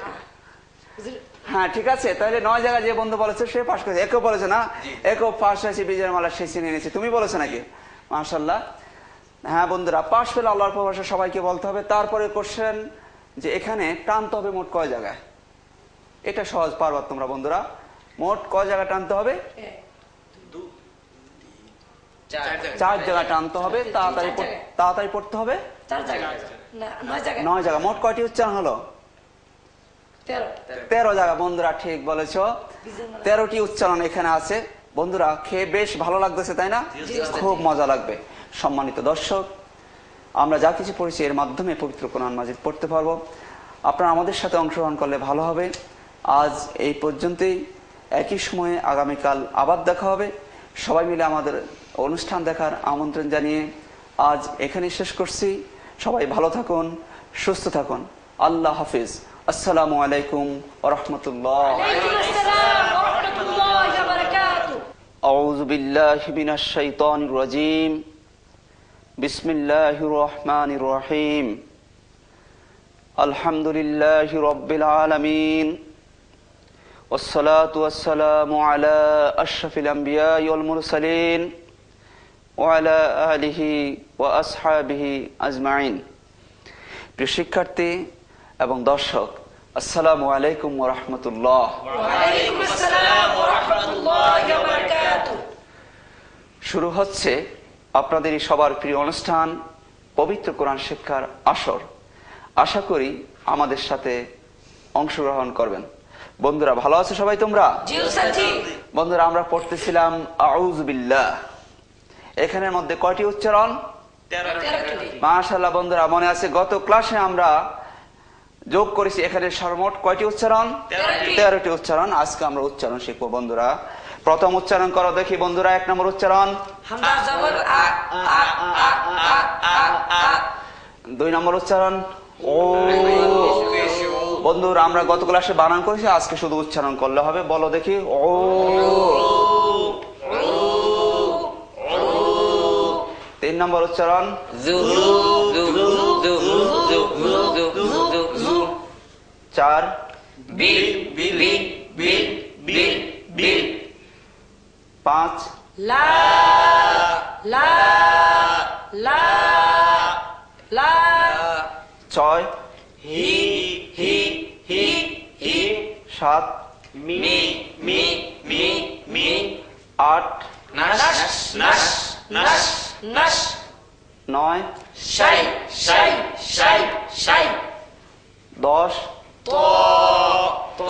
হ্যাঁ ঠিক আছে, তাহলে 9 জায়গায় যে বন্ধু বলেছে সে পাস করেছে। একও বলেছে না, একও পাস হয়েছে, বিজয়ের মালা সে চিনে নিয়েছে। তুমি বলেছো নাকি? মাশাআল্লাহ। হ্যাঁ বন্ধুরা, পাস পেলে আল্লাহর ভাষা সবাইকে বলতে হবে। তারপরে কোশ্চেন যে এখানে টানতে হবে মোট কয় জায়গায়? এটা সহজ, পারবা তোমরা বন্ধুরা। মোট কয় জায়গায় টানতে হবে? 4 জায়গায় টানতে হবে। তাড়াতাড়ি পড়তে হবে। 4 জায়গায় না 9 জায়গায় 9 জায়গা। মোট কয়টি উচ্চারণ হলো? 13 জায়গা। বন্ধুরা ঠিক বলেছো, 13টি উচ্চারণ এখানে আছে। বন্ধুরা খেয়ে বেশ ভালো লাগতেছে, তাই না? খুব মজা লাগবে। সম্মানিত দর্শক, আমরা যা কিছু পড়েছি এর মাধ্যমে পবিত্র কোরআন মাজিদ পড়তে পারবো। আপনারা আমাদের সাথে অংশগ্রহণ করলে ভালো হবে। আজ এই পর্যন্তই। একই সময়ে আগামীকাল আবার দেখা হবে। সবাই মিলে আমাদের অনুষ্ঠান দেখার আমন্ত্রণ জানিয়ে আজ এখানেই শেষ করছি। সবাই ভালো থাকুন, সুস্থ থাকুন। আল্লাহ হাফিজ। আসসালামু আলাইকুম ওয়া রাহমাতুল্লাহ। ওয়ালাইকুম আসসালাম ওয়া রাহমাতুল্লাহি ওয়া বারাকাতুহু। আউযু বিল্লাহি মিনাশ শাইতানির রাজীম। বিসমিল্লাহির রহমানির রহিম। আলহামদুলিল্লাহি রাব্বিল আলামিন। والصلاة والسلام على أشرف الأنبياء والمرسلين وعلى آله وأصحابه أجمعين। প্রিয় শিক্ষার্থী এবং দর্শক, আসসালামু আলাইকুম ওয়া রাহমাতুল্লাহ। ওয়ালাইকুম আসসালাম ওয়া রাহমাতুল্লাহি ওয়া বারাকাতুহু। শুরু হচ্ছে আপনাদেরই সবার প্রিয় অনুষ্ঠান পবিত্র কোরআন শিক্ষার আসর। আশা করি আমাদের সাথে অংশগ্রহণ করবেন। বন্ধুরা ভালো আছো সবাই তোমরা? জি স্যার জি। বন্ধুরা আমরা পড়তেছিলাম আউযু বিল্লাহ। এখানের মধ্যে কয়টি উচ্চারণ? 13টি। মাশাআল্লাহ। বন্ধুরা মনে আছে গত ক্লাসে আমরা যোগ করেছি এখানে সর্বমোট কয়টি উচ্চারণ? 13টি উচ্চারণ। আজকে আমরা উচ্চারণ শিখবো বন্ধুরা। প্রথম উচ্চারণ করো দেখি বন্ধুরা। 1 নম্বর উচ্চারণ হামজা জবর আ আ আ আ আ। 2 নম্বর উচ্চারণ ও। বন্ধুরা আমরা গত ক্লাসে বানান করেছি, আজকে শুধু উচ্চারণ করলে হবে। বলো দেখি ও। 3 নম্বর উচ্চারণ জু জু জু জু জু জু জু 4 বিল বিল বিল বিল বিল 5 লা লা লা লা 6 হি হি হি হি 7 মি মি মি মি 8 নাশ নাশ নাশ নাশ 9 শাই শাই শাই শাই 10 ত ত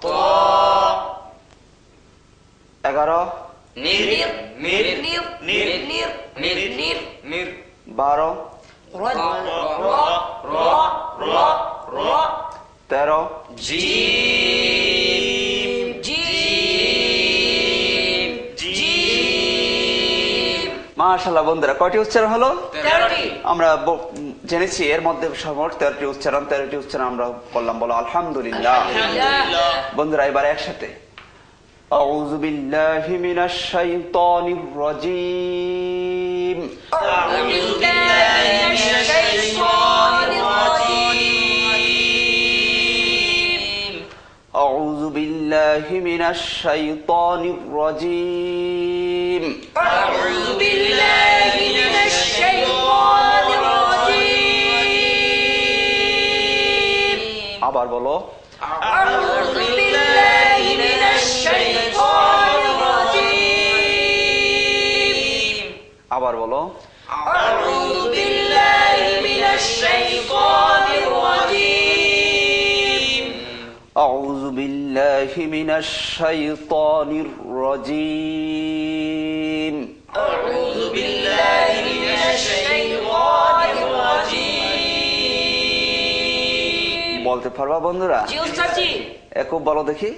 ত 11 নির নির নির নির নির নির নির নির 12 র র র র র 13 জিম জিম জিম মাশাআল্লাহ। বন্ধুরা কয়টি উচ্চারণ হলো? 13টি। আমরা জেনেছি এর মধ্যে সর্বমোট 13টি উচ্চারণ। 13টি উচ্চারণ আমরা করলাম। বলো আলহামদুলিল্লাহ। আলহামদুলিল্লাহ। বন্ধুরা এবার একসাথে আউযু বিল্লাহি মিনাশ শাইতানির রাজীম। أعوذ بالله من الشيطان الرجيم. আউযু বিল্লাহি মিনাশ শাইতানির রাজীম। أعوذ بالله من الشيطان الرجيم. আবার বলো أعوذ بالله من الشيطان الرجيم. আবার বলো أعوذ بالله من الشيطان الرجيم. أعوذ بالله من الشيطان الرجيم أعوذ بالله من الشيطان الرجيم বলতে পারবা বন্ধুরা? জি উস্তাদ জি। একটু বলো দেখি।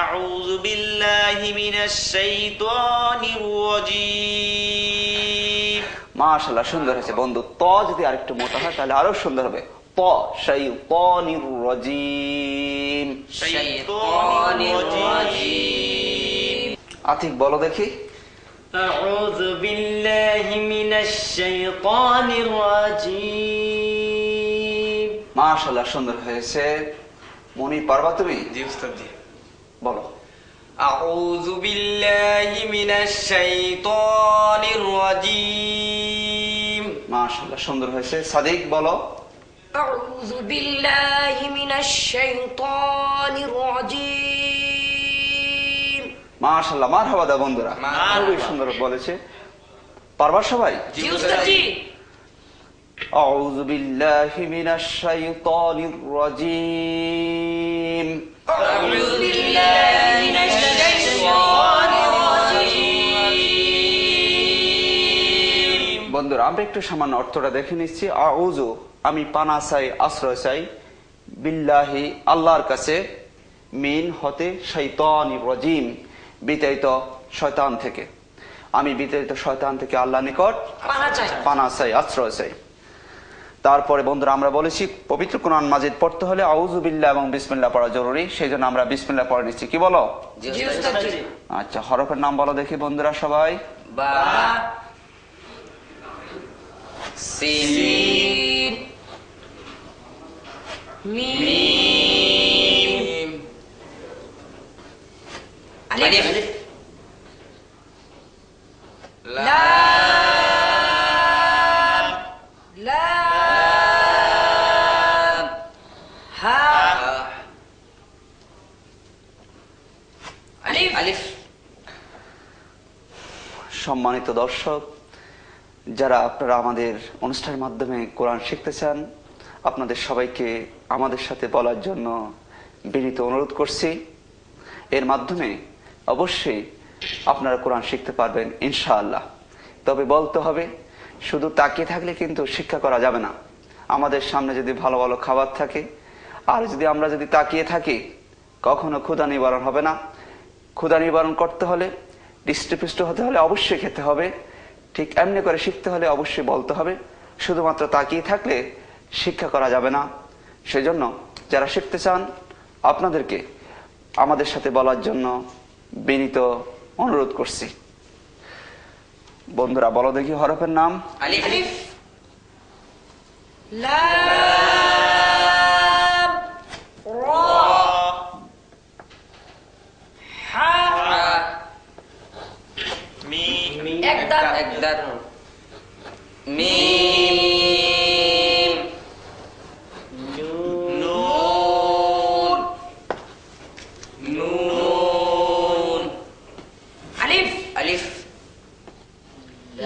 أعوذ بالله من الشيطان الرجيم মাশাআল্লাহ, সুন্দর হয়েছে বন্ধু। ত যদি আরেকটু মোটা হয় তাহলে আরো সুন্দর হবে। ত শাইতানির রাজিম। شيطان الرجيم আতিক বলো দেখি। أعوذ بالله من الشيطان الرجيم মাশাআল্লাহ, সুন্দর হয়েছে। মনি পারবা তুমি? জি উস্তাদ জি। বলো। أعوذ بالله من الشيطان الرجيم মাশাআল্লাহ, সুন্দর হয়েছে। সাদিক বলো। أعوذ بالله من الشيطان الرجيم মাশাআল্লাহ, মারহাবা দা বন্ধুরা, মারহাবা। খুবই সুন্দর বলেছে। পারবা সবাই? জি উস্তাদ জি। أعوذ بالله من الشيطان الرجيم أعوذ بالله من الشيطان الرجيم বন্ধুরা, আমরা একটু সামান্য অর্থটা দেখে নিচ্ছি। আউযু, আমি পানা চাই, আশ্রয় চাই, বিল্লাহি, আল্লাহর কাছে, মিন হতে, শাইতানির রাজিম, বিতাড়িত শয়তান থেকে। আমি বিতাড়িত শয়তান থেকে আল্লাহর নিকট পানা চাই। পানা চাই, আশ্রয় চাই। তারপরে বন্ধুরা আমরা বলেছি পবিত্র কোরআন মাজিদ পড়তে হলে আউযু বিল্লাহ এবং বিসমিল্লাহ পড়া জরুরি, সেই জন্য আমরা বিসমিল্লাহ পড়ে নিচ্ছি। কি বলো? জি উস্তাদ জি। আচ্ছা, হরফের নাম বলো দেখি বন্ধুরা সবাই। বা সিন সিন মিম মিম আলিফ লাম লাম হা আলিফ আলিফ সম্মানিত দর্শক, যারা আপনারা আমাদের অনুষ্ঠানের মাধ্যমে কোরআন শিখতে চান, আপনাদের সবাইকে আমাদের সাথে বলার জন্য বিনীত অনুরোধ করছি। এর মাধ্যমে অবশ্যই আপনারা কোরআন শিখতে পারবেন ইনশাআল্লাহ। তবে বলতে হবে, শুধু তাকিয়ে থাকলে কিন্তু শিক্ষা করা যাবে না। আমাদের সামনে যদি ভালো ভালো খাবার থাকে আর আমরা যদি তাকিয়ে থাকি, কখনো ক্ষুধা নিবারণ হবে না। ক্ষুধা নিবারণ করতে হলে, হৃষ্টপুষ্ট হতে হলে অবশ্যই খেতে হবে। ঠিক এমনি করে শিখতে হলে অবশ্যই বলতে হবে। শুধুমাত্র তাকিয়ে থাকলে শিক্ষা করা যাবে না। সেজন্য যারা শিখতে চান, আপনাদেরকে আমাদের সাথে বলার জন্য বিনীত অনুরোধ করছি। বন্ধুরা বলো দেখি হরফের নাম। আলিফ আলিফ লাম রা হা মিম একদার একদার মিম নুন নুন আলিফ আলিফ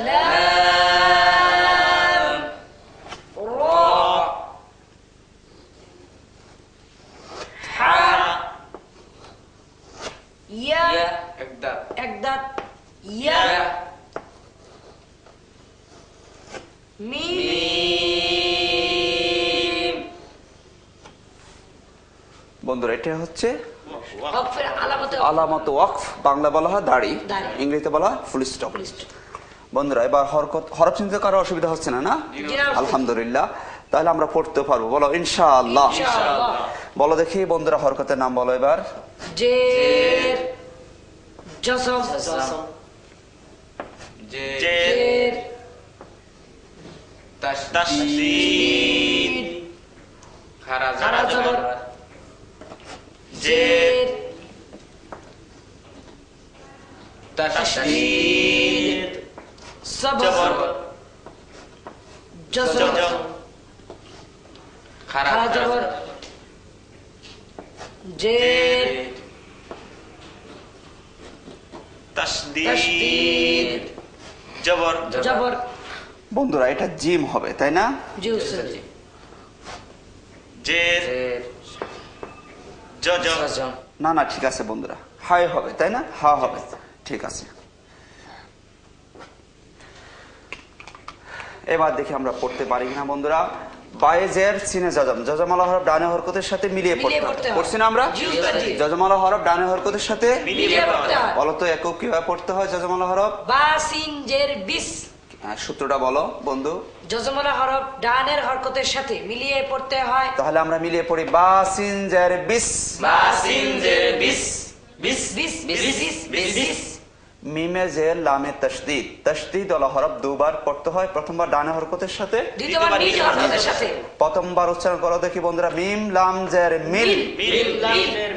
লাম রা হা ইয়া ইয়া একদার একদার ইয়া ইয়া মিম বন্ধুরা এটা হচ্ছে ওয়াকফের আলামতে আলামত ওয়াকফ, বাংলা বলা হয় দাড়ি, দাড়ি। ইংরেজিতে বলা ফুল স্টপ। বন্ধুরা এবার হরফ চিনতে কারো অসুবিধা হচ্ছে না? জি না। আলহামদুলিল্লাহ, তাহলে আমরা পড়তে পারবো। বলো ইনশাআল্লাহ। ইনশাআল্লাহ। বলো দেখি বন্ধুরা হরকতের নাম বলো এবার। জের জসম জের তাসদীদ খারা খারা জবর জবর জের তাসদীদ সবর জসম খারা খারা জবর জের তাসদীদ জবর জবর বন্ধুরা এটা জিম হবে, তাই না? জি উস্তাদ জি জের জজম না না ঠিক আছে বন্ধুরা, হায় হবে তাই না, হা হবে, ঠিক আছে। এবার দেখি আমরা পড়তে পারি কিনা বন্ধুরা। বায়ে জের সিনে জজম, জজমালা হরফ ডানে হরকতের সাথে মিলিয়ে পড়তে হবে। পড়ছি না আমরা? জি উস্তাদ জি। জজমালা হরফ ডানে হরকতের সাথে মিলিয়ে পড়তে হয়। বলো তো একক কিভাবে পড়তে হয় জজমালা হরফ? বা সিন জের বিস, সূত্রটা বলো বন্ধু। যজমালা হরফ ডানের হরকতের সাথে মিলিয়ে পড়তে হয়। তাহলে আমরা মিলিয়ে পড়ি বা সিন জের বিস, বাসিন জের বিস বিস বিস বিস বিস বিস বিস। মিমে জের লামে তাসদীদ, তাসদীদ ওয়ালা হরফ দুবার পড়তে হয়, প্রথমবার ডানে হরকতের সাথে, দ্বিতীয়বার নিজ হরকতের সাথে। প্রথমবার উচ্চারণ করো দেখি বন্ধুরা, মিম লাম জের মিল, মিল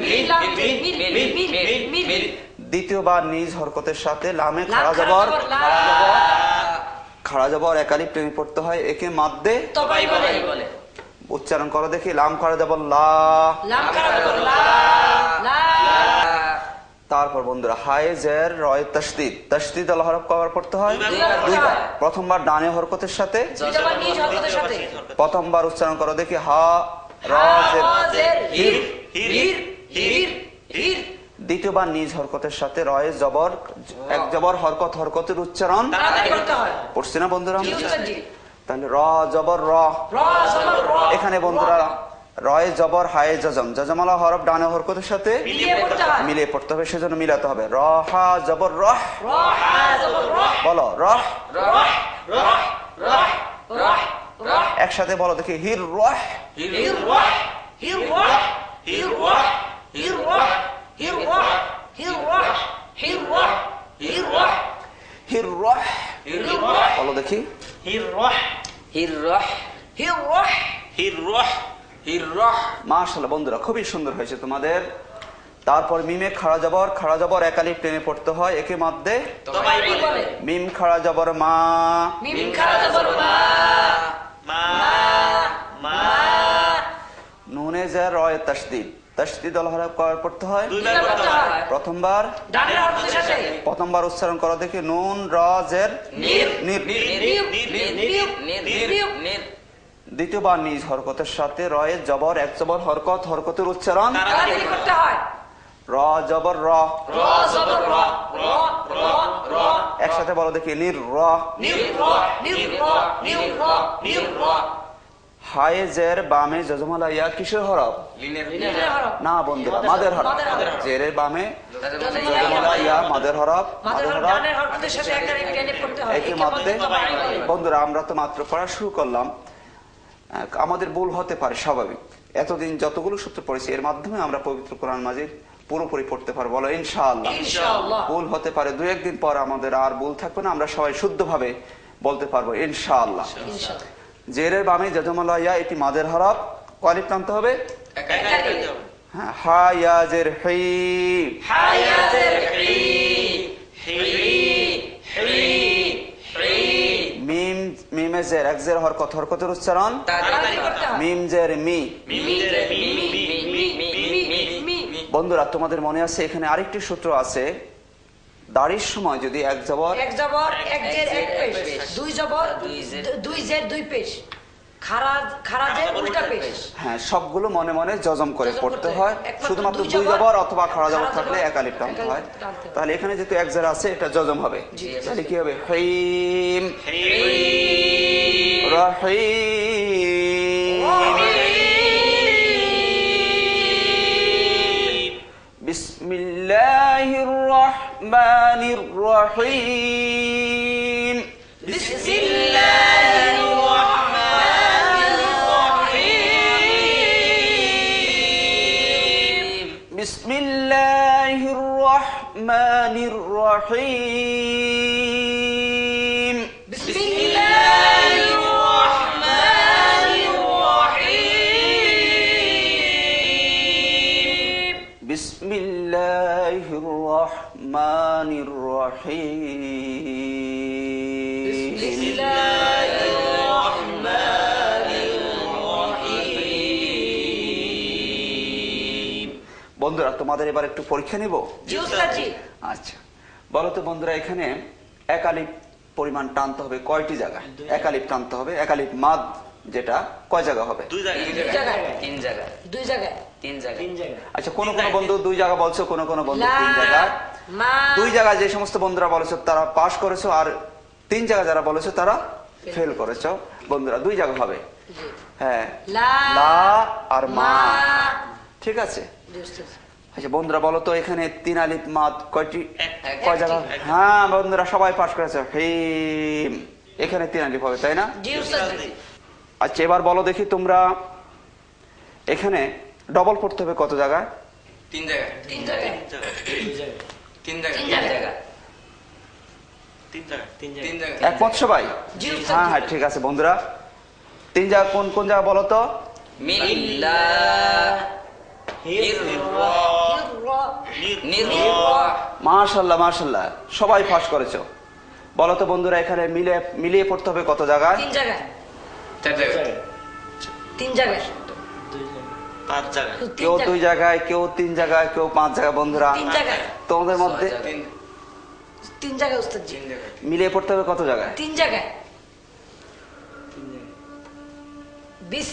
মিল লাম জের মিল মিল মিল মিল। দ্বিতীয়বার নিজ হরকতের সাথে লামে লাম খাড়া খাড়া জবর, জবর লা, খাড়া জবর একালিপ টেনে পড়তে হয়, একে মাদ্দে তবাই বলে। উচ্চারণ করো দেখি, লাম খাড়া জবর লা, লাম খাড়া জবর লা লা। তারপর বন্ধুরা হায় জের রয় তাসদীদ, তাসদীদ ওয়ালা হরফ কবার পড়তে হয়? দুইবার। প্রথমবার ডানে হরকতের সাথে, দ্বিতীয়বার নিজ হরকতের সাথে। প্রথমবার উচ্চারণ করো দেখি হা র হা জের র জের হির হির হির হির। দ্বিতীয়বার নিজ হরকতের সাথে রয়ে জবর, এক জবর হরকত, হরকতের উচ্চারণ তাড়াতাড়ি করতে হয়। পড়ছি না বন্ধুরা? জি উস্তাদ জি। তাহলে র জবর র, র জবর র। এখানে বন্ধুরা রয়ে জবর হায়ে জজম, জজমালা হরফ ডানে হরকতের সাথে মিলিয়ে পড়তে হয়। মিলিয়ে পড়তে হবে, সেজন্য মিলাতে হবে। র হা জবর রহ, র হা জবর র। বলো রহ, রহ রহ রহ রহ রহ। একসাথে বলো দেখি, হির রহ, হির রহ হির রহ হির রহ হির রহ হির রহ হির রহ হির রহ হির রহ হির রহ, হির রহ বলো দেখি, হির রহ হির রহ হির রহ। হির রহ হির রহ। মাশাআল্লাহ বন্ধুরা খুবই সুন্দর হয়েছে তোমাদের। তারপর মিমে খাড়া জবর, খাড়া জবর একালিপ টেনে পড়তে হয়, একে মাদ্দে তবাই তবাই বলে। মিম খাড়া জবর মা, মিম খাড়া জবর মা মা মা। নুনে জের রয়ে তাসদীদ, তাসদীদ ওয়ালা হরফ কবার পড়তে হয়? দুইবার পড়তে হয়। প্রথমবার, ডানের হরকতের সাথে। প্রথমবার উচ্চারণ করো দেখি, নুন র জের নির নির, নির নির নির নির। দ্বিতীয়বার নিজ হরকতের সাথে রয়ে জবর, এক জবর হরকত, হরকতের উচ্চারণ তাড়াতাড়ি করতে হয়। র জবর র, র জবর র র র র। একসাথে বলো দেখি, নির র। নির র নির র নির র নির র। হায়ে জের বামে জজমালা ইয়া কিসের হরফ? লিনের নির হরফ। না বন্ধুরা, মাদের হরফ। মাদের হরফ। জেরের বামে জজমালা জজমালা ইয়া মাদের হরফ, মাদের মাদের হরফ হরফ ডানের হরকতের সাথে একটা টেনে পড়তে হয়। একে একে মাদ্দে। মাদ্দে তবাই বলে। বন্ধুরা আমরা তো মাত্র পড়া শুরু করলাম, আমাদের ভুল হতে পারে, স্বাভাবিক। এতদিন যতগুলো সূত্র পড়েছি এর মাধ্যমে আমরা পবিত্র কোরআন মাজিদ পুরোপুরি পড়তে পারবো, বলো ইনশাআল্লাহ। ইনশাআল্লাহ। ভুল হতে পারে, দু একদিন পর আমাদের আর ভুল থাকবে না, আমরা সবাই শুদ্ধভাবে বলতে পারবো ইনশাআল্লাহ। ইনশাআল্লাহ। জেরের বামে জজমালা ইয়া, এটি মাদের হরফ, কলিফ টানতে হবে। একাকি। হ্যাঁ, হা ইয়া জের হি, হায়াতের হি হি হি হি। মিম মিমে জের, এক জের হরকত, হরকতের উচ্চারণ তাড়াতাড়ি করতে হয়। মিম জের মি। মিমি জের me me me me me me me. বন্ধুরা তোমাদের মনে আছে এখানে আরেকটি সূত্র আছে, দাড়ির সময় যদি এক জবর, এক জবর এক জের এক পেশ, দুই জবর দুই জের দুই পেশ, খাড়া খাড়া জের উল্টা পেশ। হ্যাঁ সবগুলো মনে মনে জজম করে জজম পড়তে করতে হয়, একমাত্র শুধুমাত্র দুই দুই জবর, জবর অথবা খাড়া জবর খাড়া থাকলে জবর, একালিপ টানতে একালিপ হয়। টানতে হয়। তাহলে এখানে যেহেতু এক জের আছে এটা জজম হবে, তাহলে কি হবে, হিম রহিম, বিসমিল্লাহির রহমানির রহিম, বিসমিল্লাহির রহমানির রহিম। বিসমিল্লাহির রহমানির রহিম, বিসমিল্লাহির রহমানির রহিম। বিসমিল্লাহির রহমানির রহিম, বিসমিল্লাহির রহমানির রহিম। বন্ধুরা তোমাদের এবার একটু পরীক্ষা নিব। জি উস্তাদ জি। আচ্ছা বলো তো বন্ধুরা, এখানে একালিপ পরিমাণ টানতে হবে কয়টি জায়গায়? একালিপ টানতে হবে, একালিপ মাদ যেটা কয় জায়গা হবে? দুই জায়গায় দুই জায়গায়। তিন জায়গায় দুই জায়গায় তিন জায়গায়। তিন জায়গা। আচ্ছা, কোন কোন বন্ধু 2 জায়গা বলছো, কোন কোন বন্ধু লা 3 জায়গা। মা 2 জায়গায় যে সমস্ত বন্ধুরা বলেছো তারা পাস করেছো, আর 3 জায়গা যারা বলেছো তারা ফেল করেছো। বন্ধুরা 2 জায়গা হবে। জি। হ্যাঁ, লা লা আর মা। মা। ঠিক আছে। জি উস্তাদ। আচ্ছা বন্ধুরা বলো তো, এখানে 3 আলিফ মাদ কয়টি, কয় একটি। জায়গা? হ্যাঁ বন্ধুরা সবাই পাস করেছে। হিম, এখানে 3 আলিফ হবে, তাই না? জি উস্তাদ। আচ্ছা এবার বলো দেখি তোমরা, এখানে ডবল পড়তে হবে কত জায়গায়? তিন জায়গায়। তিন জায়গায়। দুই জায়গা। তিন জায়গায়। তিন তিন জায়গায়। জায়গায়। তিন জায়গা। তিন জায়গায়। একমত সবাই? জি উস্তাদ। হ্যাঁ হ্যাঁ ঠিক আছে বন্ধুরা, 3 জায়গা কোন কোন জায়গা বলো তো? মিল্লাহ নির্বাহ মাশাআল্লাহ মাশাআল্লাহ, সবাই পাস করেছো। বলো তো বন্ধুরা, এখানে মিলিয়ে পড়তে হবে কত জায়গায়? তিন জায়গায়। চার জায়গায়। তিন জায়গায়। দুই জায়গা। 5 জায়গায়। কেউ 2 জায়গায়, কেউ 3 জায়গায়, কেউ 5 জায়গায়। বন্ধুরা তিন জায়গায়। তোমাদের মধ্যে তিন জায়গায় উস্তাদ জি। তিন জায়গায়। মিলিয়ে পড়তে হবে কত জায়গায়? তিন জায়গায়। তিন জায়গা। বিস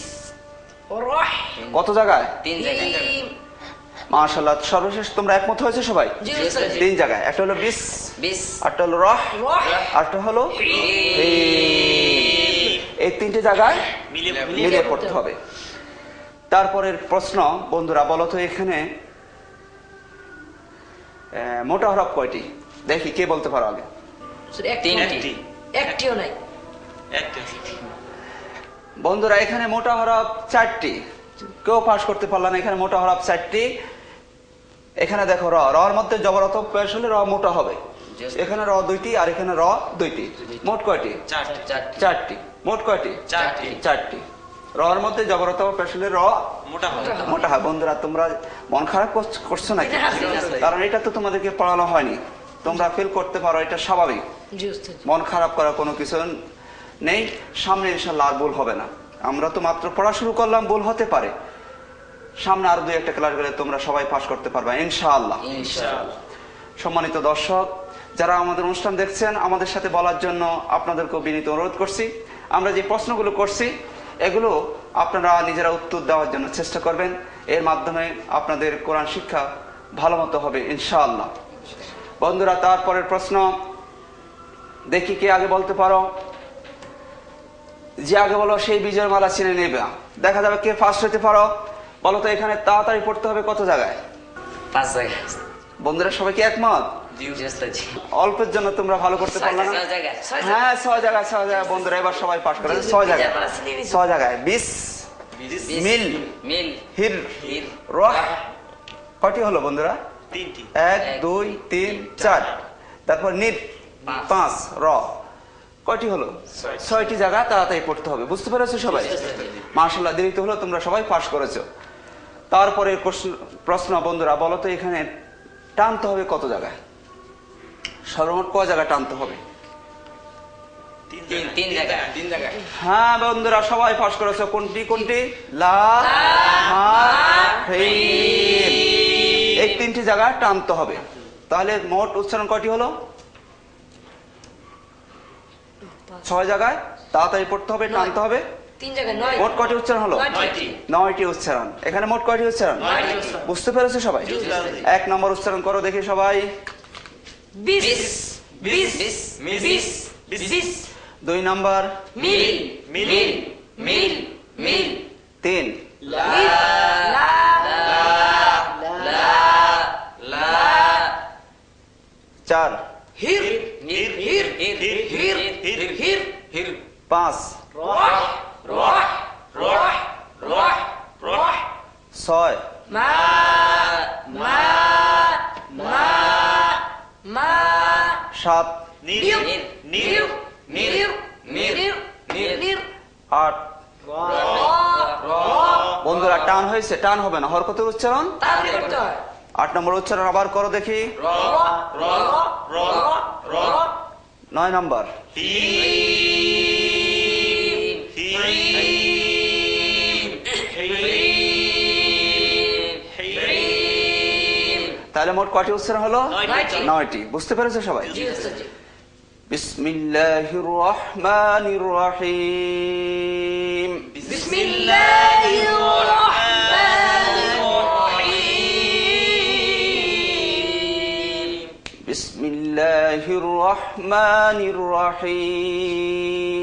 রহ কত জায়গায়? তিন জায়গায়। হিম। মাশাআল্লাহ, সর্বশেষ তোমরা একমত হয়েছে সবাই? জি উস্তাদ জি। 3 জায়গায়, একটা হলো বিস, বিশ আরটা হলো রহ, রহ আরটা হলো হিম। এই 3টে জায়গায় মিলিয়ে পড়তে হবে। তারপরের প্রশ্ন বন্ধুরা বলো তো, এখানে মোটা হরফ কয়টি? দেখি কে বলতে পারো আগে। একটিও নাই। তিনটি। একটিও নাই। একটা। বন্ধুরা এখানে মোটা হরফ 4টি, কেউ পাস করতে পারল না। এখানে মোটা হরফ 4টি। এখানে দেখো র, রর মধ্যে জবরত পেশ হলে র মোটা হবে। এখানে র 2টি আর এখানে র 2টি। মোট কয়টি? 4টি। মোট কয়টি? 4টি। রর মধ্যে জবরত পেশ হলে র মোটা হবে। মোটা হয়। বন্ধুরা তোমরা মন খারাপ করছো নাকি? কারণ এটা তো তোমাদেরকে পড়ানো হয়নি, তোমরা ফিল করতে পারো, এটা স্বাভাবিক। জি উস্তাদ। মন খারাপ করার কোনো কিছু নেই। সামনে ইনশাল্লাহ আর ভুল হবে না। আমরা তো মাত্র পড়া শুরু করলাম, ভুল হতে পারে। সামনে আরো 2-1টা ক্লাস গেলে তোমরা সবাই পাস করতে পারবে ইনশাআল্লাহ। ইনশাআল্লাহ। সম্মানিত দর্শক, যারা আমাদের অনুষ্ঠান দেখছেন, আমাদের সাথে বলার জন্য আপনাদেরকে বিনীত অনুরোধ করছি। আমরা যে প্রশ্নগুলো করছি এগুলো আপনারা নিজেরা উত্তর দেওয়ার জন্য চেষ্টা করবেন। এর মাধ্যমে আপনাদের কোরআন শিক্ষা ভালো মতো হবে ইনশাআল্লাহ। বন্ধুরা তারপরের প্রশ্ন দেখি কে আগে বলতে পারো। যে আগে বলো সেই বিজয়ের মালা ছিনে নেবে। দেখা যাবে কে ফার্স্ট হতে পারো। বলো তো এখানে তাড়াতাড়ি পড়তে হবে কত জায়গায়? 5 জায়গায়। বন্ধুরা সবাই কি একমত? জি উস্তাদ জি। অল্পের জন্য তোমরা ভালো করতে পারলে না? 6 জায়গায়। হ্যাঁ 6 জায়গায়, 6 জায়গায়। বন্ধুরা এবার সবাই পাস করে 6 জায়গায়। 6 জায়গায়। বিস, মিল, মিল হির, হির রহ। কয়টি হলো বন্ধুরা? 3টি। 1 2 3 4। তারপর নির 5, র কয়টি হলো? 6টি জায়গা তাড়াতাড়ি পড়তে হবে। বুঝতে পেরেছো সবাই? মাশাআল্লাহ, দেরিতে হলো, তোমরা সবাই পাস করেছো। তারপরে প্রশ্ন বন্ধুরা বলো তো, এখানে টানতে হবে কত জায়গায়? সর্বমোট কয় জায়গায় টানতে হবে? তিন জায়গায়। তিন জায়গায়। হ্যাঁ বন্ধুরা সবাই পাস করেছো। কোনটি কোনটি? লা, মা, হিম। এই 3টি জায়গায় টানতে হবে। তাহলে মোট উচ্চারণ কয়টি হলো? 6 জায়গায় তাড়াতাড়ি পড়তে হবে, টানতে হবে। 3 জায়গায় 9। মোট কয়টি উচ্চারণ হলো? 9টি। 9টি উচ্চারণ। এখানে মোট কয়টি উচ্চারণ? 9টি উচ্চারণ। বুঝতে পেরেছো সবাই? 1 নম্বর উচ্চারণ করো দেখি সবাই। বিস বিশ বিস বিশ বিস বিস 2 নম্বর, মিল মিল। মিল মিল 3, লা লা 4, হির হির হির হির হির হির হির হির 5, রহ রহ রহ রহ রহ 6, মা মা মা মা 7, নির নীল। নির নির নির নির 8। বন্ধুরা টান হয়েছে? টান হবে না, হরকতের উচ্চারণ। তাড়াতাড়ি করতে হয়। 8 নম্বর উচ্চারণ আবার করো দেখি। র র র র 9 নম্বর, তাহলে মোট কয়টি উচ্চারণ হলো? 9টি। বুঝতে পেরেছো সবাই? জি উস্তাদ জি। বিসমিল্লাহির রহমানির রহিম। বিসমিল্লাহির রহমানির বিসমিল্লাহির রহমানির রহিম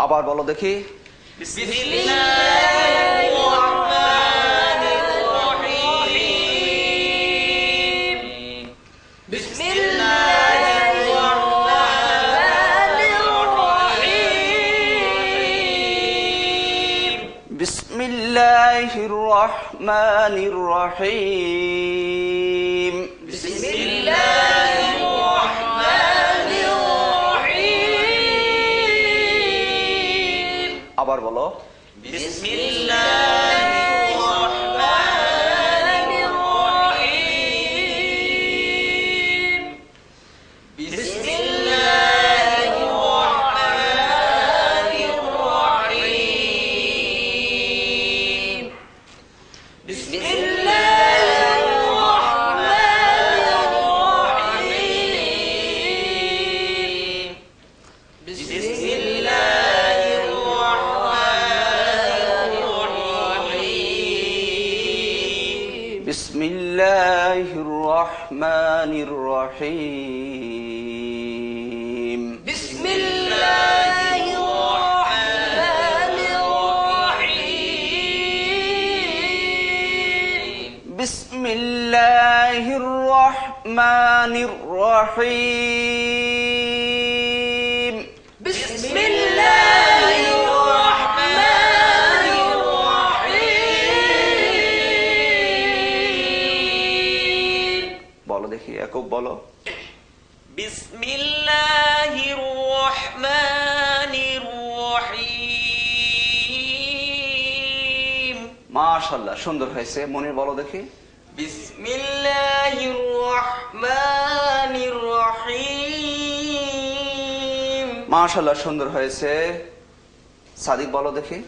আবার বলো দেখি বিসমিল্লাহির রহমানির রহিম আবার বলো বিসমিল্লাহির রহমানির রহিম বিসমিল্লাহির রহমানির রহিম বলো দেখি একক বলো বিসমিল্লাহির রহমানির রহিম মাশাআল্লাহ সুন্দর হয়েছে মনির বলো দেখি বিসমিল্লাহির রহমানির রহিম মাশাআল্লাহ সুন্দর হয়েছে সাদিক বলো দেখি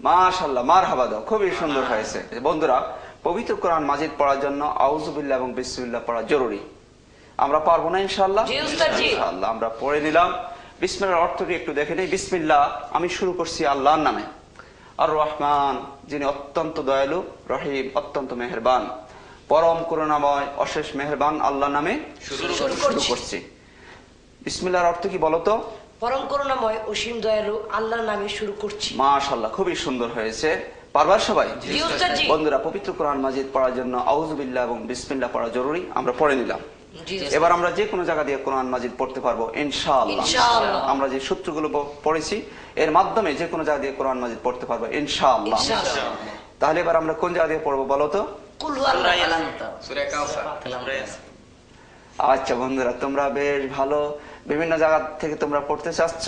মাশাআল্লাহ মারহাবা দাও খুবই সুন্দর হয়েছে বন্ধুরা পবিত্র কোরআন মাজিদ পড়ার জন্য আউযুবিল্লাহ এবং বিসমিল্লাহ পড়া জরুরি আমরা পারবো না ইনশাআল্লাহ ইনশাআল্লাহ আমরা পড়ে নিলাম বিসমিল্লাহর অর্থটি একটু দেখে নেই বিসমিল্লাহ আমি শুরু করছি আল্লাহর নামে আর রহমান যিনি অত্যন্ত দয়ালু রহিম অত্যন্ত মেহেরবান পরম করুণাময় অশেষ মেহেরবান আল্লাহর নামে শুরু করছি বিসমিল্লাহর অর্থ কি বলতো পরম করুণাময় অসীম দয়ালু আল্লাহর নামে শুরু করছি মাশাআল্লাহ খুবই সুন্দর হয়েছে পারবার সবাই জি উস্তাদজি বন্ধুরা পবিত্র কোরআন মাজিদ পড়ার জন্য আউযুবিল্লাহ এবং বিসমিল্লাহ পড়া জরুরি আমরা পড়ে নিলাম জি এবার আমরা যে কোনো জায়গা দিয়ে কোরআন মাজিদ পড়তে পারবো ইনশাআল্লাহ ইনশাআল্লাহ। আমরা যে সূত্রগুলো পড়েছি এর মাধ্যমে যে কোনো জায়গা দিয়ে কোরআন মাজিদ পড়তে পারবো ইনশাআল্লাহ ইনশাআল্লাহ। তাহলে এবার আমরা কোন জায়গা দিয়ে পড়বো বলো তো কুল হুয়াল্লাহু সূরা কাউসার আচ্ছা বন্ধুরা তোমরা বেশ ভালো বিভিন্ন জায়গা থেকে তোমরা পড়তে চাচ্ছ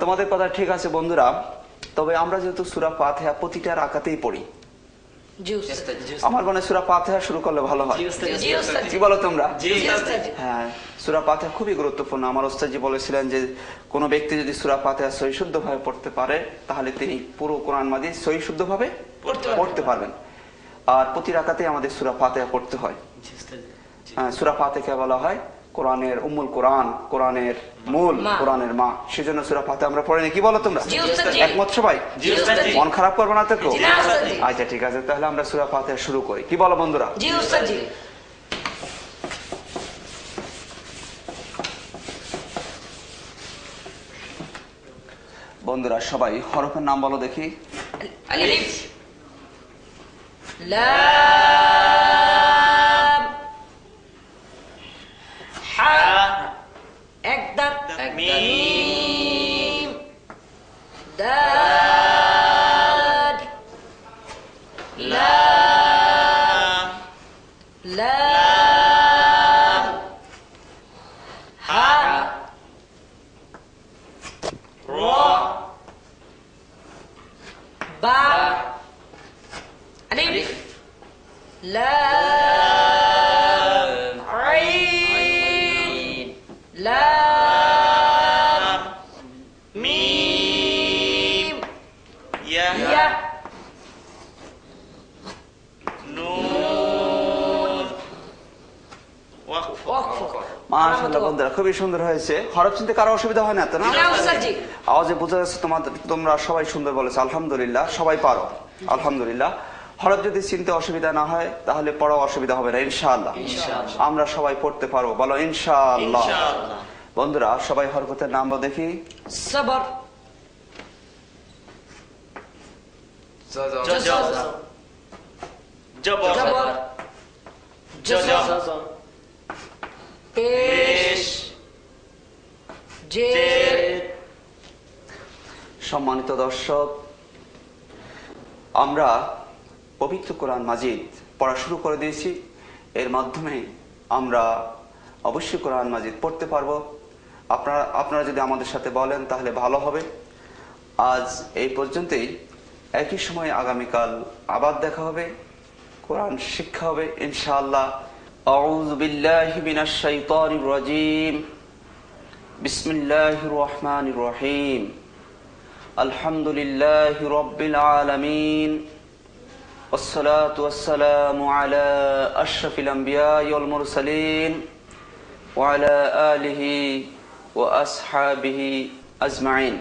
তোমাদের কথা ঠিক আছে বন্ধুরা তবে আমরা যেহেতু সূরা ফাতিহা প্রতিটা রাকাতেই পড়ি জি উস্তাদ আমার মনে হয় সূরা ফাতিহা শুরু করলে ভালো হয় জি উস্তাদ কি বলো তোমরা জি উস্তাদ হ্যাঁ সূরা ফাতিহা খুবই গুরুত্বপূর্ণ আমার ওস্তাদজি বলেছিলেন যে কোনো ব্যক্তি যদি সূরা ফাতিহা সহিশুদ্ধভাবে পড়তে পারে তাহলে তিনি পুরো কোরআন মাজিদ সহিশুদ্ধভাবে পড়তে পারবেন আর প্রতি রাকাতেই আমাদের সূরা ফাতিহা পড়তে হয় সূরা ফাতিহা বলা হয় কোরআনের উম্মুল কোরআন কোরআনের মূল মা। কোরআনের মা সেজন্য সূরা ফাতিহা আমরা পড়ি না কি বলো তোমরা জি উস্তাদ একমত সবাই জি উস্তাদ মন খারাপ করবে না তো কেউ জি না উস্তাদ আচ্ছা ঠিক আছে তাহলে আমরা সূরা ফাতিহা শুরু করি কি বলো বন্ধুরা জি উস্তাদ বন্ধুরা সবাই হরফের নাম বলো দেখি আলিফ লাম হা এক দাঁত মিম দাল লাম লাম হা র বা আলিফ ওয়াকফ মাশাআল্লাহ বন্ধুরা খুবই সুন্দর হয়েছে। হরফ চিনতে কারো অসুবিধা হয় না তো না? না উস্তাদ জি। আওয়াজে বোঝা যাচ্ছে তোমরা সবাই সুন্দর বলেছো, আলহামদুলিল্লাহ। সবাই পারো, আলহামদুলিল্লাহ। হরফ যদি চিনতে অসুবিধা না হয় তাহলে পড়াও অসুবিধা হবে না ইনশাআল্লাহ। আমরা সবাই পড়তে পারবো, বলো ইনশাআল্লাহ। বন্ধুরা সবাই হরকতের নাম দেখি। সবর জজম জজম জবর জবর জজম পেশ জের সম্মানিত দর্শক, আমরা পবিত্র কোরআন মাজিদ পড়া শুরু করে দিয়েছি। এর মাধ্যমে আমরা অবশ্যই কোরআন মাজিদ পড়তে পারবো। আপনারা যদি আমাদের সাথে বলেন তাহলে ভালো হবে। আজ এই পর্যন্তই। একই সময় আগামীকাল আবার দেখা হবে, কোরআন শিক্ষা হবে ইনশাআল্লাহ। আউযু বিল্লাহি মিনাশ শাইতানির রাজীম। বিসমিল্লাহির রহমানির রহিম। আলহামদুলিল্লাহি রাব্বিল আলামিন। والصلاة والسلام على أشرف الأنبياء والمرسلين وعلى آله وأصحابه أجمعين।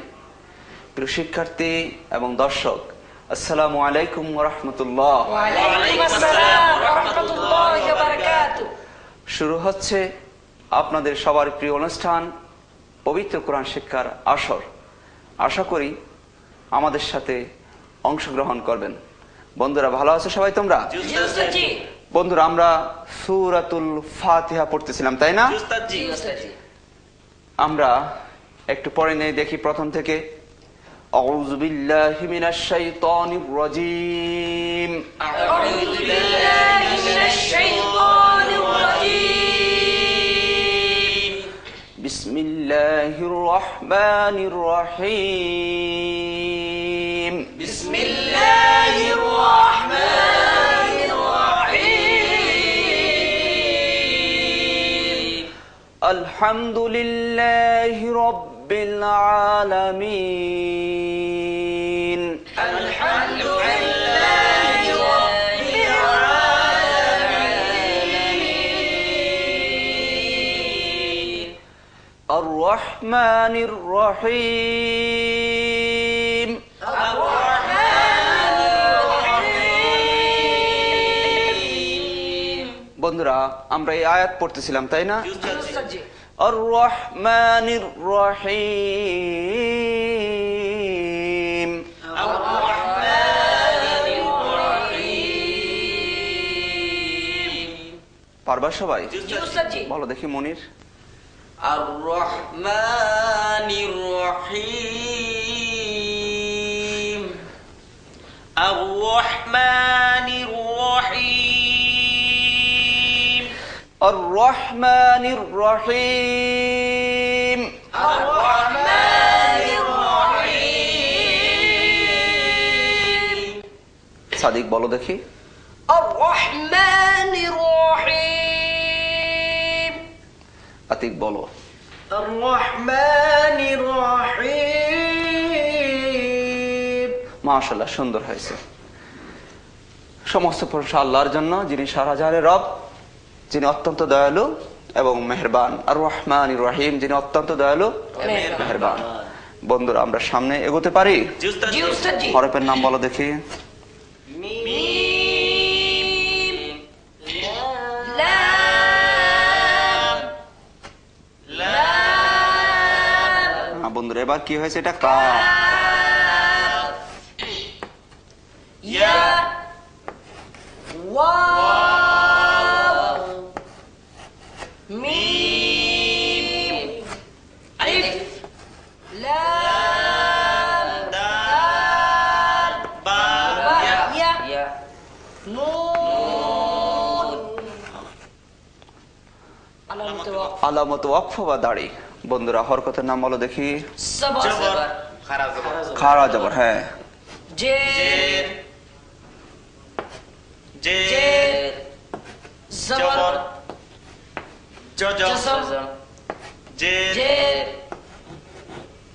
প্রিয় শিক্ষার্থী এবং দর্শক, আসসালামু আলাইকুম ওয়া রাহমাতুল্লাহ। ওয়া আলাইকুম আসসালাম ওয়া রাহমাতুল্লাহি ওয়া বারাকাতুহু। শুরু হচ্ছে আপনাদের সবার প্রিয় অনুষ্ঠান পবিত্র কোরআন শিক্ষার আসর। আশা করি আমাদের সাথে অংশগ্রহণ করবেন। বন্ধুরা ভালো আছো সবাই তোমরা? জি উস্তাদ জি। বন্ধুরা আমরা সূরাতুল ফাতিহা পড়তেছিলাম, তাই না? উস্তাদ জি জি উস্তাদ জি। আমরা একটু পরে নেই, দেখি প্রথম থেকে। আউযু বিল্লাহি মিনাশ শাইতানির রাজীম। আউযু বিল্লাহি মিনাশ শাইতানির রাজীম। বিসমিল্লাহির রহমানির রহিম। বিসমিল্লাহির রহমানির রহিম। আলহামদুলিল্লাহি রাব্বিল আলামিন। আলহামদুলিল্লাহি রাব্বিল আলামিন। আর রহমানির রহিম। বন্ধুরা আমরা এই আয়াত পড়তেছিলাম, তাই না? উস্তাদ জি। আর রহমানির রহিম। পারবা সবাই? জি উস্তাদ জি। বলো দেখি মনির। আর-রহমানির রহিম আর-রহমানির রহিম আর রহমানির রহিম। আর-রহমানির রহিম। সাদিক বলো দেখি। আর-রহমানির রহিম। আতিক বলো। আর-রহমানির রহিম মাশাআল্লাহ সুন্দর হয়েছে। সমস্ত প্রশংসা আল্লাহর জন্য, যিনি সারা জাহানের রব, যিনি অত্যন্ত দয়ালু এবং মেহেরবান। আর রহমানির রহিম, যিনি অত্যন্ত দয়ালু মেহেরবান। বন্ধুরা আমরা সামনে এগোতে পারি? জি উস্তাদ জি উস্তাদ জি। হরফের নাম বলো দেখি। মিম লাম লাম বন্ধুরা এবার কি হয়েছে? এটা কা। ইয়া ওয়াও মিম আলিফ লাম দাল বা বা ইয়া ইয়া নুন আলামত ওয়াকফ আলামত ওয়াকফ বা দাড়ি। বন্ধুরা হরকতের নাম বলো দেখি। সবর জবর খারাপ জবর খাড়া জবর, হ্যাঁ। জের জের জের জবর জজম জজম জের জের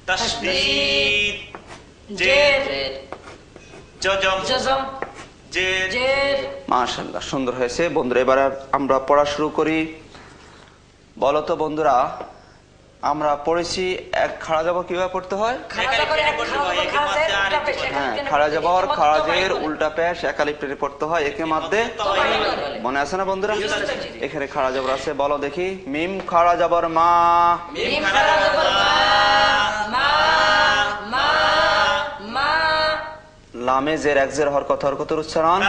তাশদীদ জের জজম জজম জের জের মাশাআল্লাহ সুন্দর হয়েছে। বন্ধুরা এবার আমরা পড়া শুরু করি। বলো তো বন্ধুরা, আমরা পড়েছি এক খাড়া জবর কিভাবে পড়তে হয়? হ্যাঁ, খাড়া জবর খারাজের উল্টা পেশ একালিফ টেনে পড়তে হয়, একে মাধ্যে মনে আছে না বন্ধুরা? এখানে খাড়া জবর আছে, বলো দেখি। মিম খাড়া জবর মা, লামে জের এক জের হরকত হরকতের উচ্চারণ,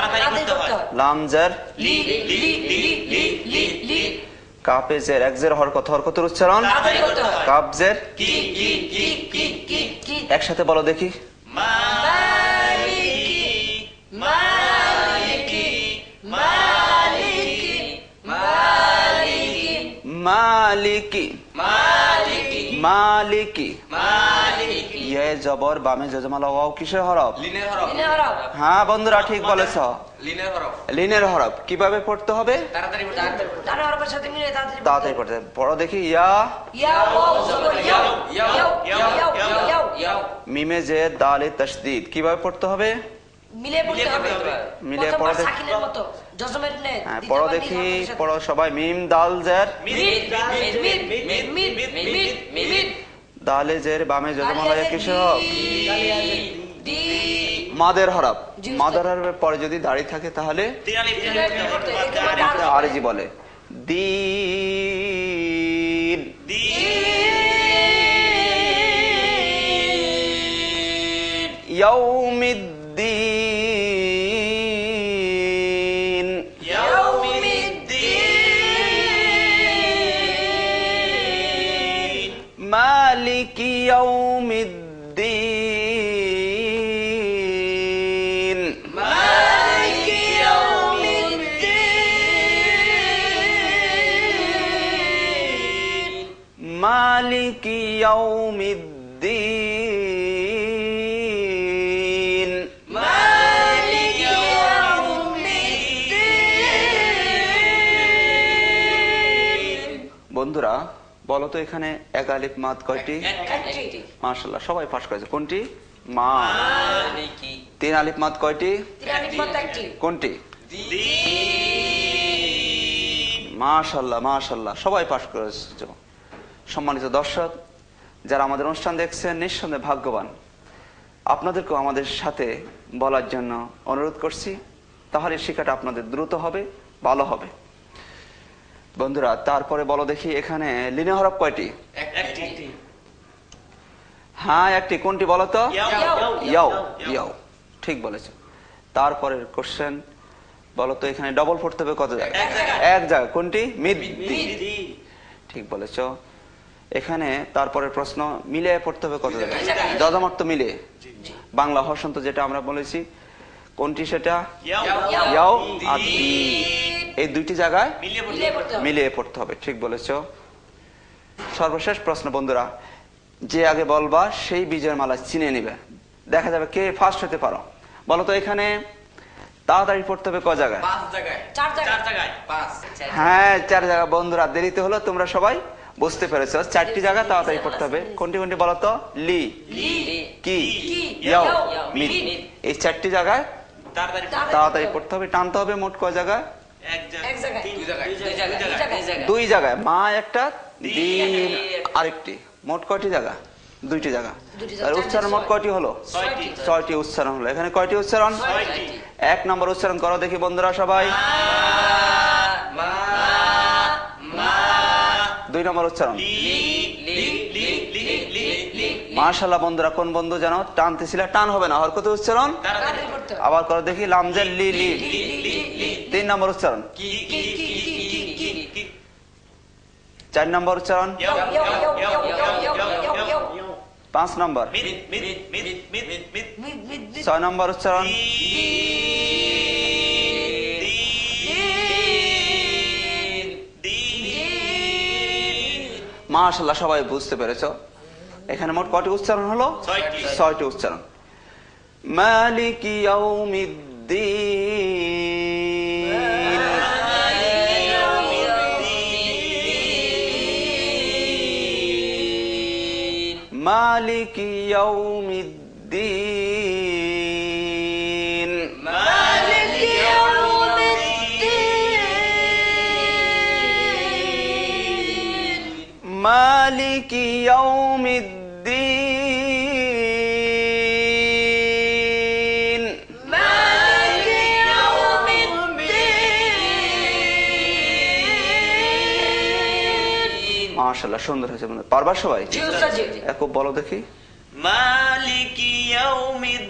লাম জের, কাপে জের এক জের হরকত হরকতের উচ্চারণ, কাপ জের, একসাথে বলো দেখি। মালিকি, মালিকি, ইয়ে জবর বামে জজমা লাগাও কিসের হরফ? লিনের হরফ। হ্যাঁ বন্ধুরা ঠিক বলেছ, লিনের হরফ। লিনের হরফ। কিভাবে পড়তে হবে? তাড়াতাড়ি পড়তে হবে। তাড়াতাড়ি পড়তে হবে। পড়ো দেখি। মিমে জে দালে তাসদীদ কিভাবে পড়তে হবে? মিলে পড়তে হবে, মিলে পড়ো দেখি। সাকিনের মতো জজমের নে। হ্যাঁ পড়ো দেখি, পড়ো সবাই। মিম দাল জের, দালে জের বামে জজমা লাগে কিসের হরফ? মাদের হরফ। মাদের হরফের পরে যদি দাড়ি থাকে তাহলে আরজি বলে দিন। ইয়াউমিদ্দিন, মালিকি ইয়াউমিদ্দিন, মালিকি ইয়াউমিদ্দিন, বন্ধুরা বলো তো এখানে এক আলিফ মাদ কয়টি? মাশাআল্লাহ সবাই পাস করেছে। কোনটি? মা। তিন আলিফ মাদ কয়টি? কোনটি? মাশাআল্লাহ মাশাআল্লাহ সবাই পাস করেছে। সম্মানিত দর্শক যারা আমাদের অনুষ্ঠান দেখছেন নিঃসন্দেহে ভাগ্যবান। আপনাদেরকেও আমাদের সাথে বলার জন্য অনুরোধ করছি, তাহলে শিক্ষাটা আপনাদের দ্রুত হবে, ভালো হবে। বন্ধুরা তারপরে বলো দেখি এখানে লিনে হরফ কয়টি? হ্যাঁ একটি। কোনটি বলো তো? ইয়াও, ইয়াও ঠিক বলেছো। তারপরের কোশ্চেন বলো তো এখানে ডবল পড়তে হবে কত জায়গায়? এক জায়গায়। কোনটি? মিদ্দি, ঠিক বলেছো। এখানে তারপরের প্রশ্ন মিলে পড়তে হবে কত জায়গায়? যজামর্থ মিলে বাংলা হর্ষন্ত যেটা আমরা বলেছি, কোনটি সেটা? ইয়াও আর দি, এই দুইটি জায়গায় মিলিয়ে পড়তে হবে, ঠিক বলেছো। সর্বশেষ প্রশ্ন বন্ধুরা, যে আগে বলবা সেই বিজয়ের মালা চিনে নিবে, দেখা যাবে কে ফার্স্ট হতে পারো। বলো তো এখানে তাড়াতাড়ি পড়তে হবে ক জায়গায়? চার জায়গায়। হ্যাঁ 4 জায়গা। বন্ধুরা দেরিতে হলো, তোমরা সবাই বুঝতে পেরেছো। 4টি জায়গা তাড়াতাড়ি পড়তে হবে। কোনটি কোনটি বলো তো? লি, কি, ইয়াও, মিদ, এই 4টি জায়গায় তাড়াতাড়ি পড়তে হবে। টানতে হবে মোট কয় জায়গায়? দুই জায়গায়। মা একটা, দিন আরেকটি। মোট কয়টি জায়গা? 2টি জায়গা। আর উচ্চারণ মোট কয়টি হলো? 6টি উচ্চারণ হলো। এখানে কয়টি উচ্চারণ? 1 নম্বর উচ্চারণ করো দেখি বন্ধুরা সবাই। 2 নম্বর উচ্চারণ। মাশাআল্লাহ বন্ধুরা, কোন বন্ধু যেন টানতেছিল? টান হবে না, হরকত উচ্চারণ। আবার করো দেখি। লামজের লি, লি। 3 নম্বর উচ্চারণ। 4 নম্বর উচ্চারণ। 5 নম্বর। 6 নম্বর উচ্চারণ। মাশাআল্লাহ সবাই বুঝতে পেরেছো। এখানে মোট কয়টি উচ্চারণ হলো? 6টি উচ্চারণ। মালিকি ইয়াউমিদ্দিন, মালিকি ইয়াউমিদ্দিন, মালিকি ইয়াউমিদ্দিন। মালিকি ইয়াউমিদ্দিন। মাশাআল্লাহ, সুন্দর হয়েছে। পারবা সবাই? জি উস্তাদ জি। একবার বলো দেখি। মালিকি ইয়াউমিদ্দিন।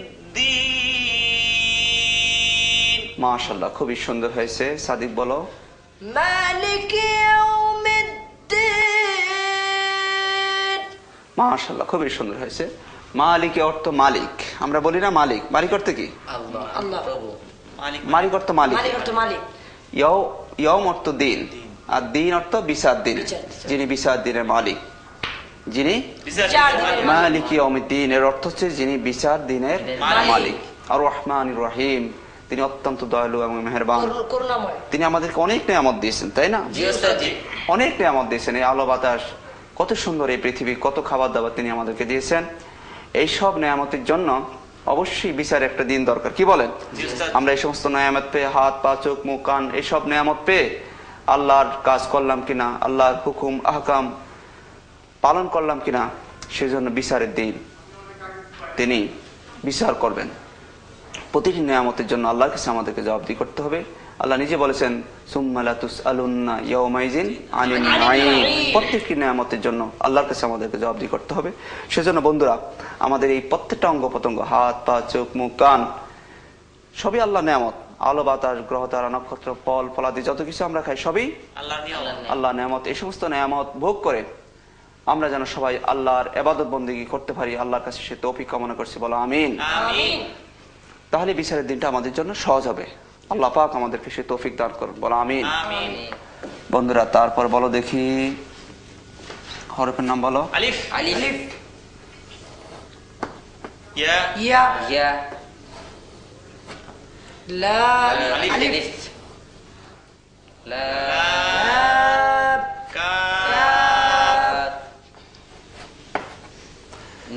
মাশাআল্লাহ, খুবই সুন্দর হয়েছে। সাদিক বলো। মালিকি ইয়াউমিদ্দিন। মাশাআল্লাহ, খুবই সুন্দর হয়েছে। মালিক অর্থ মালিক, আমরা বলি না মালিক। মালিক অর্থ কি? আল্লাহ আল্লাহ। প্রভু। মালিক মালিক অর্থ মালিক। মালিক অর্থ মালিক। ইয়ম অর্থ দিন, আর দিন অর্থ বিচার দিন। বিচার। যিনি বিচার দিনের মালিক, যিনি বিচার মালিক। মালিক ইয়াউমিদ্দিন, এর অর্থ হচ্ছে যিনি বিচার দিনের মালিক। মালিক। আর রহমানির রহিম, তিনি অত্যন্ত দয়ালু এবং মেহেরবান। করুণাময়। তিনি আমাদেরকে অনেক নিয়ামত দিয়েছেন, তাই না? জি উস্তাদ জি। অনেক নিয়ামত দিয়েছেন। এই আলো বাতাস, কত সুন্দর এই পৃথিবী, কত খাবার দাবার তিনি আমাদেরকে দিয়েছেন। এই সব নিয়ামতের জন্য অবশ্যই বিচার একটা দিন দরকার, কি বলেন? জি উস্তাদ। আমরা এই সমস্ত নিয়ামত পেয়ে, হাত পা চোখ মুখ কান এইসব নিয়ামত পেয়ে আল্লাহর কাজ করলাম কিনা, আল্লাহর হুকুম আহকাম পালন করলাম কিনা, সেজন্য বিচারের দিন তিনি বিচার করবেন। প্রতিটি নিয়ামতের জন্য আল্লাহর কাছে আমাদেরকে জবাবদিহি করতে হবে। আল্লাহ নিজে বলেছেন, সুম্মা লা তুসআলুন্না ইয়াওমাইযিন আনিন নাঈম। প্রত্যেকটি নিয়ামতের জন্য আল্লাহর কাছে আমাদেরকে জবাবদিহি করতে হবে। সেজন্য বন্ধুরা, আমাদের এই প্রত্যেকটা অঙ্গ প্রত্যঙ্গ, হাত পা চোখ মুখ কান, সবই আল্লাহ নিয়ামত। আলো বাতাস গ্রহ তারা নক্ষত্র ফল ফলাদি যত কিছু আমরা খাই সবই আল্লাহর নিয়ামত। আল্লাহ নিয়ামত। এই সমস্ত নিয়ামত ভোগ করে আমরা যেন সবাই আল্লাহর ইবাদত বন্দেগী করতে পারি, আল্লাহর কাছে সে তৌফিক কামনা করছি, বলো আমিন। আমিন। তাহলে বিচারের দিনটা আমাদের জন্য সহজ হবে। আল্লাহ পাক আমাদেরকে সে তৌফিক দান করুন, বলো আমিন। আমিন। বন্ধুরা, তারপর বলো দেখি হরফের নাম বলো। আলিফ। আলিফ। ইয়া। ইয়া। ইয়া। লাম। আলিফ। আলিফ। লাম। কাফ।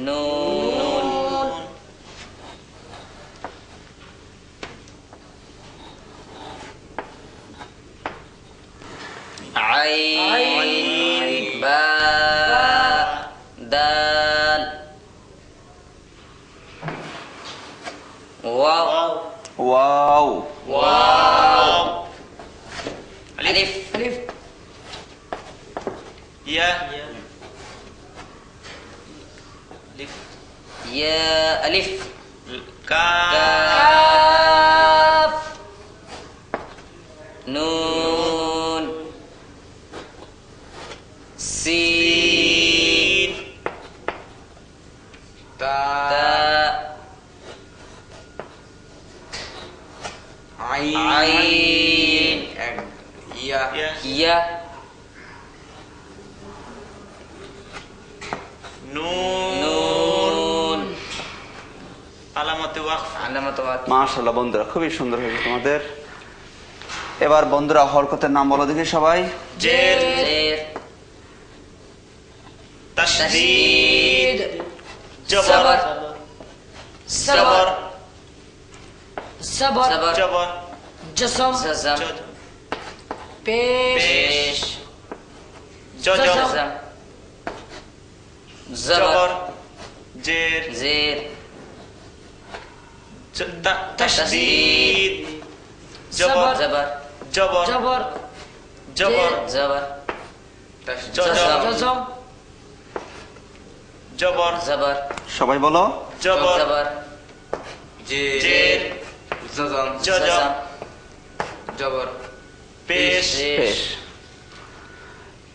নুন। আইন। বা। দাল। ওয়াও। ওয়াও। ওয়াও। আলিফ। আলিফ। ইয়া। আলিফ। ইয়া। আলিফ। কাফ। কাফ। নুন। সিন। তা। আইন। ইয়া। ইয়া। ইয়া। নুন। নুন। আলামতে ওয়াকফ। আলামত ওয়াকিফ। মাশাআল্লাহ বন্ধুরা, খুবই সুন্দর হয়েছে তোমাদের। এবার বন্ধুরা হরকতের নাম বলো দেখি সবাই। জের। জের। তাশদীদ। জবর। সবর। জবর। সবর। সবর। জবর। জসম। জজম। পেশ। পেশ। জজম। জজম। জবর। জবর। জের। জের। তাশদীদ। জবর। জবর। জবর। জবর। জবর। জবর। জজম। জজম। জবর। জবর। সবাই বলো। জবর। জবর। জের। জজম। জজম। জবর। পেশ। পেশ।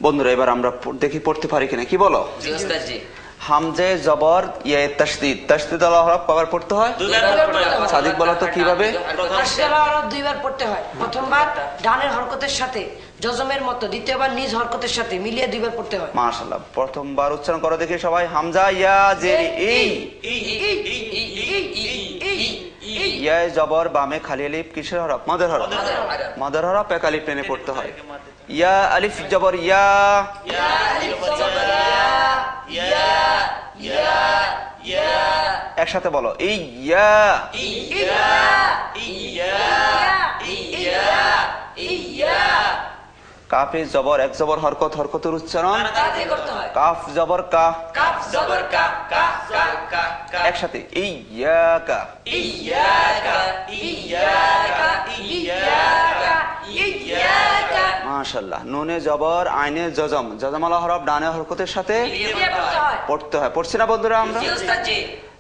বন্ধুরা, এবার আমরা দেখি পড়তে পারি কিনা, কি বলো? জি উস্তাদ জি। হামজে জবর ইয়ে তাশদীদ। তাশদীদ আলা হরফ কবার পড়তে হয়? দুইবার পড়তে হবে। সাদিক বলো তো কিভাবে? তাশদীদ আরব দুইবার পড়তে হয়। প্রথমবার ডানের হরকতের সাথে জজমের মতো, দ্বিতীয়বার নিজ হরকতের সাথে মিলিয়ে দুইবার পড়তে হয়। মাশাআল্লাহ। প্রথমবার উচ্চারণ করো দেখি সবাই। হামজা ইয়া জের ই। ইয়া জবর বামে খালি আলিফ কিসের হরফ? মাদের হরফ। মাদের হরফ এক আলিফ টেনে পড়তে হয়। ইয়া আলিফ জবর ইয়া। একসাথে বলো, ইয়া। কাফে জবর এক জবর হরকত, হরকতের উচ্চারণ তাড়াতাড়ি করতে হয়। কাফ জবর কা, কাফ জবর কা, কা কা কা কা। একসাথে ইয়াকা, ইয়াকা ইয়াকা ইয়াকা ইয়াকা। মাশাআল্লাহ। নুনে জবর আইনে জজম, জজমালা হরফ ডানে হরকতের সাথে দিয়ে পড়তে হয়। পড়তে হয়। পড়ছি না বন্ধুরা আমরা? জি ওস্তাদ জি।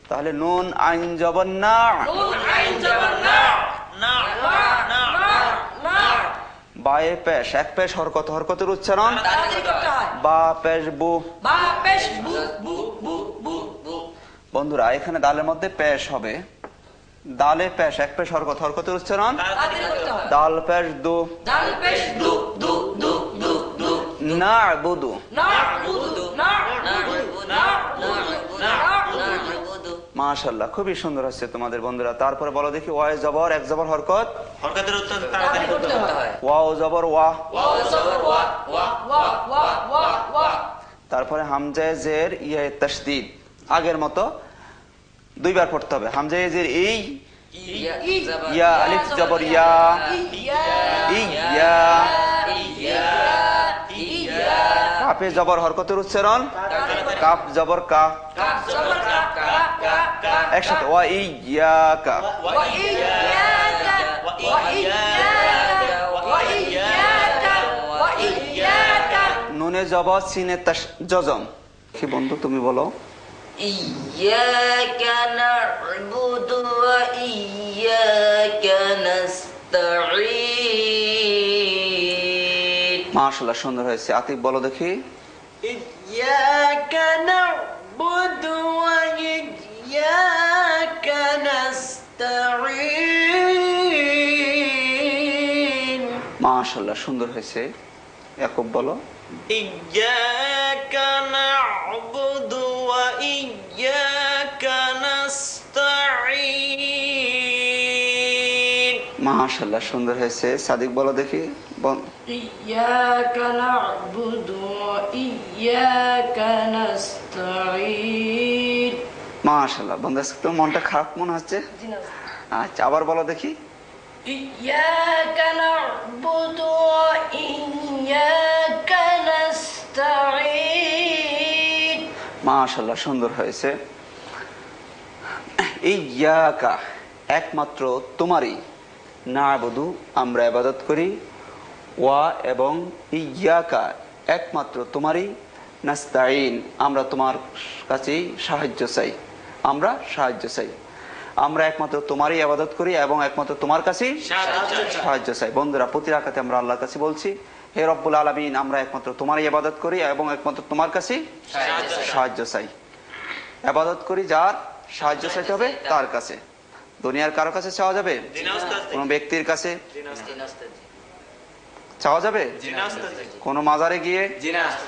তাহলে নুন আইন জবর না, নুন আইন জবর না, না না না না। বায়ে পেশ এক পেশ হরকত, হরকতের উচ্চারণ তাড়াতাড়ি করতে হয়। বা পেশ বু। বা পেশ বু বু বু বু বু। বন্ধুরা এখানে দালের মধ্যে পেশ হবে, দালে পেশ এক পেশ হরকত, হরকতের উচ্চারণ তাড়াতাড়ি করতে হয়। দাল পেশ দু, দাল পেশ দু দু দু দু দু। না বুদু। না বুদু না বুদু না বুদু না বুদু। মাশাআল্লাহ, খুবই সুন্দর হচ্ছে তোমাদের বন্ধুরা। তারপরে বলো দেখি ওয়াই জবর এক জবর হরকত, হরকতের উত্তর তাড়াতাড়ি তাড়াতাড়ি করতে হয়। ওয়াও জবর ওয়া, ওয়া জবর ওয়া ওয়া ওয়া ওয়া ওয়া ওয়া। তারপরে হামজায়ে জের ইয়া তাসদীদ আগের মতো দুইবার পড়তে হবে। হামজায়ে জের এই, ইয়া আলিফ জবর ইয়া, ইয়া কাফে জবর হরকতের উচ্চারণ কাফ জবর কা, একসাথে ওয়া ইয়াকা, নুনে জবর সিনে তাস জজম। কি বন্ধু তুমি বলো? إياك نعبد وإياك نستعين। মাশাআল্লাহ, সুন্দর হয়েছে। আতিফ বলো দেখি। إياك نعبد وإياك نستعين। মাশাআল্লাহ, সুন্দর হয়েছে। ইয়াকুব বলো। إياك نعبد وإياك نستعين। মাশাআল্লাহ, সুন্দর হয়েছে। সাদিক বলো দেখি। إياك نعبد وإياك نستعين। মাশাআল্লাহ, বন্ধু আজকে তো মনটা খারাপ মনে হচ্ছে। আচ্ছা, আবার বলো দেখি। إياك نعبد وإياك نستعين। মাশাআল্লাহ, সুন্দর হয়েছে। ইয়াকা একমাত্র তোমারই, না'বুদু আমরা ইবাদত করি, ওয়া এবং ইয়াকা একমাত্র তোমারই, নাস্তাইন আমরা তোমার কাছেই সাহায্য চাই, আমরা সাহায্য চাই। আমরা একমাত্র তোমারই ইবাদত করি এবং একমাত্র তোমার কাছেই সাহায্য চাই। বন্ধুরা প্রতি রাকাতে আমরা আল্লাহর কাছে বলছি, হে রব্বুল আলামিন আমরা একমাত্র তোমারই ইবাদত করি এবং একমাত্র তোমার কাছেই সাহায্য চাই। ইবাদত করি যার, সাহায্য চাইতে হবে তার কাছে। দুনিয়ার কারো কাছে চাওয়া যাবে? কোন ব্যক্তির কাছে চাওয়া যাবে? কোন মাজারে গিয়ে,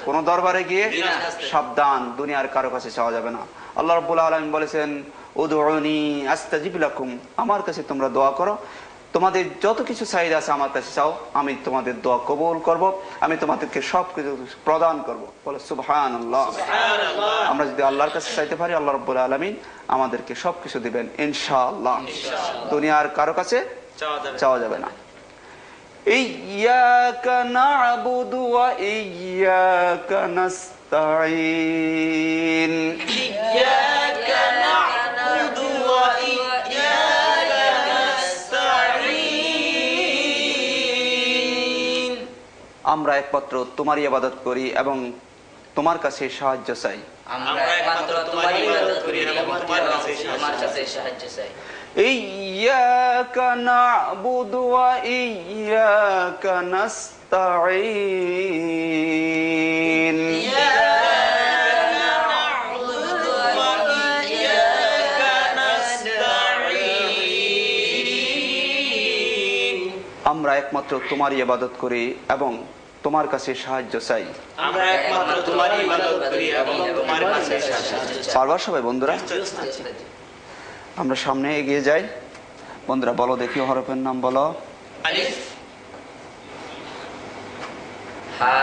কোন দরবারে গিয়ে? সাবধান, দুনিয়ার কারো কাছে চাওয়া যাবে না। আল্লাহ রাব্বুল আলামিন বলেছেন উদউনি আস্তাজিব লাকুম, আমার কাছে তোমরা দোয়া করো, তোমাদের যত কিছু চাহিদা আছে আমার কাছে চাও, আমি তোমাদের দোয়া কবুল করব, আমি তোমাদেরকে সবকিছু প্রদান করব। বলে সুবহানাল্লাহ। আমরা যদি আল্লাহর কাছে চাইতে পারি আল্লাহ রাব্বুল আলামিন আমাদেরকে সবকিছু দিবেন ইনশাআল্লাহ। দুনিয়ার কারো কাছে চাওয়া যাবে না। ইয়াকা না'বুদু ওয়া ইয়াকা নাস্তাইন। إياك نعبد وإياك نستعين। আমরা একমাত্র তোমারই ইবাদত করি এবং তোমার কাছে সাহায্য চাই। আমরা একমাত্র তোমারই ইবাদত করি এবং তোমার কাছে সাহায্য চাই। ইয়াকা না'বুদু ওয়া ইয়াকা নাস্তাইন। আমরা একমাত্র তোমারই ইবাদত করি এবং তোমার কাছে সাহায্য চাই। আমরা একমাত্র তোমারই ইবাদত করি এবং তোমার কাছে সাহায্য চাই। পারবার সবাই বন্ধুরা? আমরা সামনে এগিয়ে যাই। বন্ধুরা বলো দেখি হরফের নাম বলো। আলিফ, হা,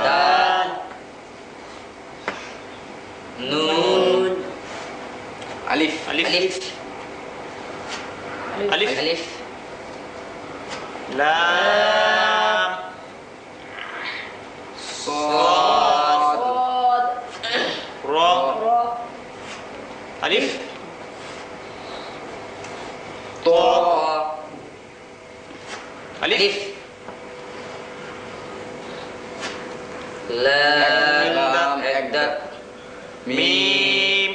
দাল, নুন, আলিফ আলিফ, আলিফ, আলিফ, আলিফ, লাম, صاد را ألف طاء ألف لام একদার ميم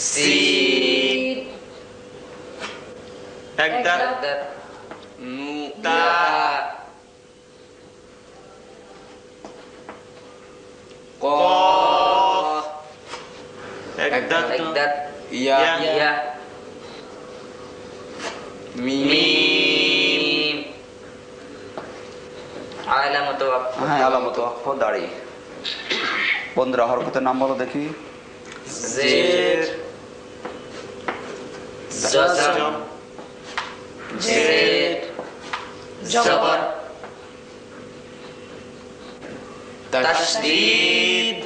সিন أقدر একদার نو تا قاف أقدر একদার يا ইয়া ميم মিম আলামত ওয়াকফ হ্যাঁ আলামত ওয়াকফ দাঁড়িয়ে। বন্ধুরা হরকতের নাম বলো দেখি। জের জজম জের জবর তাশদীদ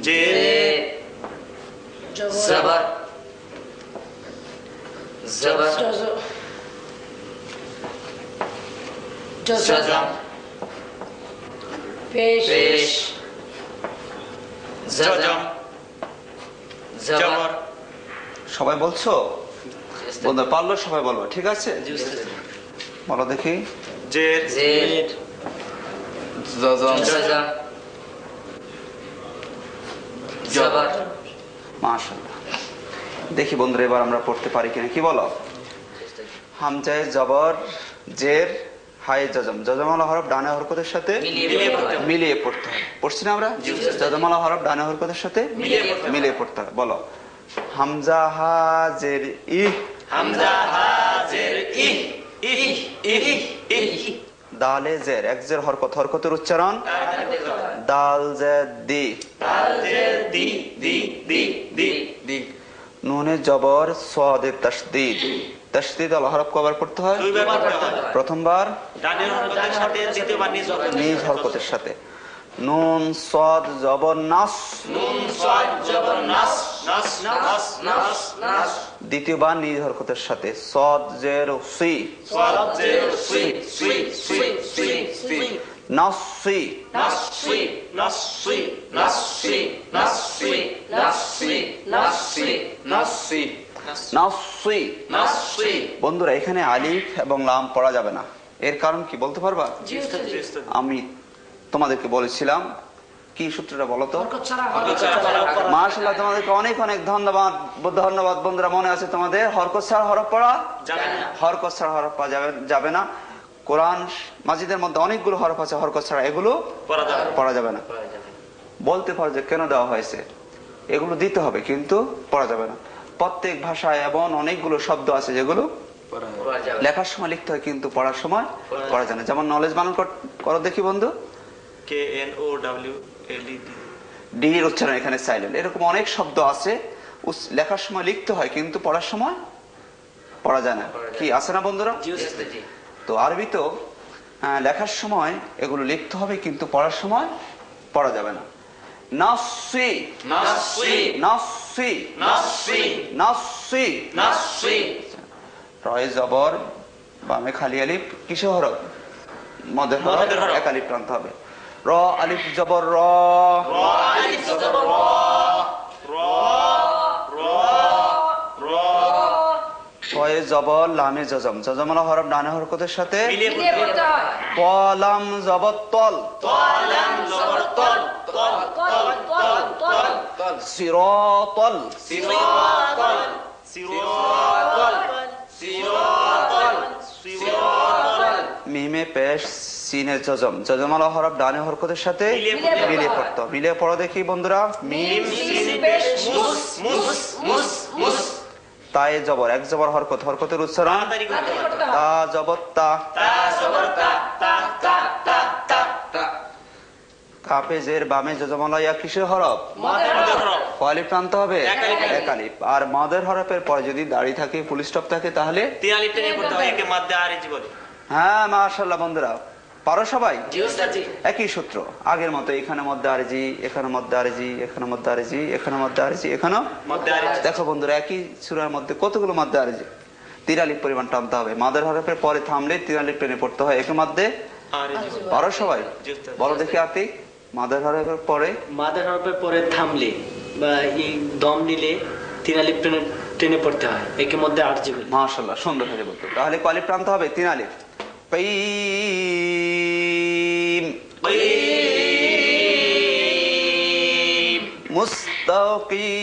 جير জবর জবর জজম পেশ জজম জবর সবাই বলছো? বন্ধুরা পারলো সবাই বলবো, ঠিক আছে? বলো দেখি। جير জের زازم জজম জবর মাশাআল্লাহ। দেখি বন্ধুরা এবার আমরা পড়তে পারি কিনা, কি বলো? হামজায়ে জবর জের হায়ে জজম, জজমালা হরফ ডানে হরকতের সাথে মিলিয়ে পড়তে হবে। পড়ছি না আমরা? জজমালা হরফ ডানে হরকতের সাথে মিলিয়ে পড়তে হবে। বলো হামজা হা জের ই, حمزة هازر إيه إيه إيه إيه দালে জের এক জের হরকত, হরকতের উচ্চারণ দাল জের দি, هازر دي دي دي دي دي নুনে জবর সাদে তাসদীদ, তাসদীদ আল হরফ কবার পড়তে হয়? দুইবার পড়তে হয়। প্রথমবার ডানের হরকতের সাথে দ্বিতীয়বার নিজ হরকত। নিজ হরকতের সাথে। নুন সাদ জবর নাস, নুন সাদ জবর নাস নাস নাস নাস নাস দ্বিতীয়বার নিজ হরকতের সাথে সাদ জের সি, সাদ জের সুই সুই সুই সুই সুই নাসি, নাসি নাসি নাসি নাসি নাসি নাসি نصي নাসি। নাসি বন্ধুরা এখানে আলিফ এবং লাম পড়া যাবে না, এর কারণ কি বলতে পারবা? আমি তোমাদেরকে বলেছিলাম, কি সূত্রটা বলো তো? মাশাআল্লাহ, তোমাদেরকে অনেক অনেক ধন্যবাদ। ধন্যবাদ বন্ধুরা, মনে আছে তোমাদের? হরকত ছাড়া হরফ পড়া যাবে না। হরকত ছাড়া হরফ পড়া যাবে না। কোরআন মাজিদের মধ্যে অনেকগুলো হরফ আছে হরকত ছাড়া, এগুলো পড়া যাবে না। পড়া যাবে না। বলতে পারো যে কেন দেওয়া হয়েছে, এগুলো দিতে হবে কিন্তু পড়া যাবে না। প্রত্যেক ভাষায় এমন অনেকগুলো শব্দ আছে যেগুলো লেখার সময় লিখতে হয় কিন্তু পড়ার সময় পড়া যায় না। যেমন নলেজ বানান করো দেখি বন্ধু। K N O W L E D D এর উচ্চারণ এখানে সাইলেন্ট। এরকম অনেক শব্দ আছে লেখার সময় লিখতে হয় কিন্তু পড়ার সময় পড়া যায় না। কি আছে না বন্ধুরা? তো আরবি তো লেখার সময় এগুলো লিখতে হবে কিন্তু পড়ার সময় পড়া যাবে না। নাসি নাসি নাসি নাসি নাসি, নাসি রয়ে জবর বামে খালি আলিফ, কিসে হরফ? মদের হরফ, মদের হরফ। এক আলিফ টানতে হবে। র আলিফ জবর র, র আলিফ জবর র র র র ফয়ে জবর লামে জজম, জজমালা হরফ ডানে হরকতের সাথে মিলিয়ে পড়তে হয়। পলাম জবর তল, তালাম জবর তল তল তল তল তল সিরাতাল, সিরাতাল সিরাতাল সিরাতাল সিরাতাল মিমে পেশ সিনে জজম, জজমালা হরফ ডানে হরকতের সাথে মিলিয়ে পড়তে হবে। মিলিয়ে পড়ো দেখি বন্ধুরা। মিম মিম সিন পেশ মুস মুস মুস মুস তায়ে জবর এক জবর হরকত, হরকতের উচ্চারণ তাড়াতাড়ি করতে হয়। তা জবর তা, তা জবর তা তা তা তা তা تا কাপে জের বামে জজমালা ইয়া কিসের হরফ? মদের হরফ আলিফ টানতে হবে এক আলিফ। এক আলিফ। আর মাদের হরফের পরে যদি দাড়ি থাকে ফুল স্টপ থাকে তাহলে তিন আলিফ টেনে পড়তে হয়। একে মাদ্দে আরিজি বলে। হ্যাঁ মাশাআল্লাহ বন্ধুরা পারো সবাই? জি ওস্তাদ জি একই সূত্র আগের মতো, এখানে মধ্যে আরজি, এখানে মধ্যে আরজি, এখানে মধ্যে আরজি, এখানে মধ্যে আরজি, এখানে মাদ্দে আরিজি দেখো বন্ধুরা একই সূরার মধ্যে কতগুলো মধ্যে আরজি। 3 আলিফ পরিমাণ টানতে হবে। মাদের হরফের পরে থামলে 3 আলিফ টেনে পড়তে হয়। একে মধ্যে পারো সবাই? বলো দেখি আতিক, মাদের হরফের পরে মাদের হরফের পরে থামলে বা এই দম নিলে 3 আলিফ টেনে পড়তে হয়। একে মধ্যে আরজি বলি। মাশাআল্লাহ, সুন্দর হয়ে বলতো। তাহলে কয় আলিফ টানতে হবে? 3 আলিফ। قيم قيم مستقيم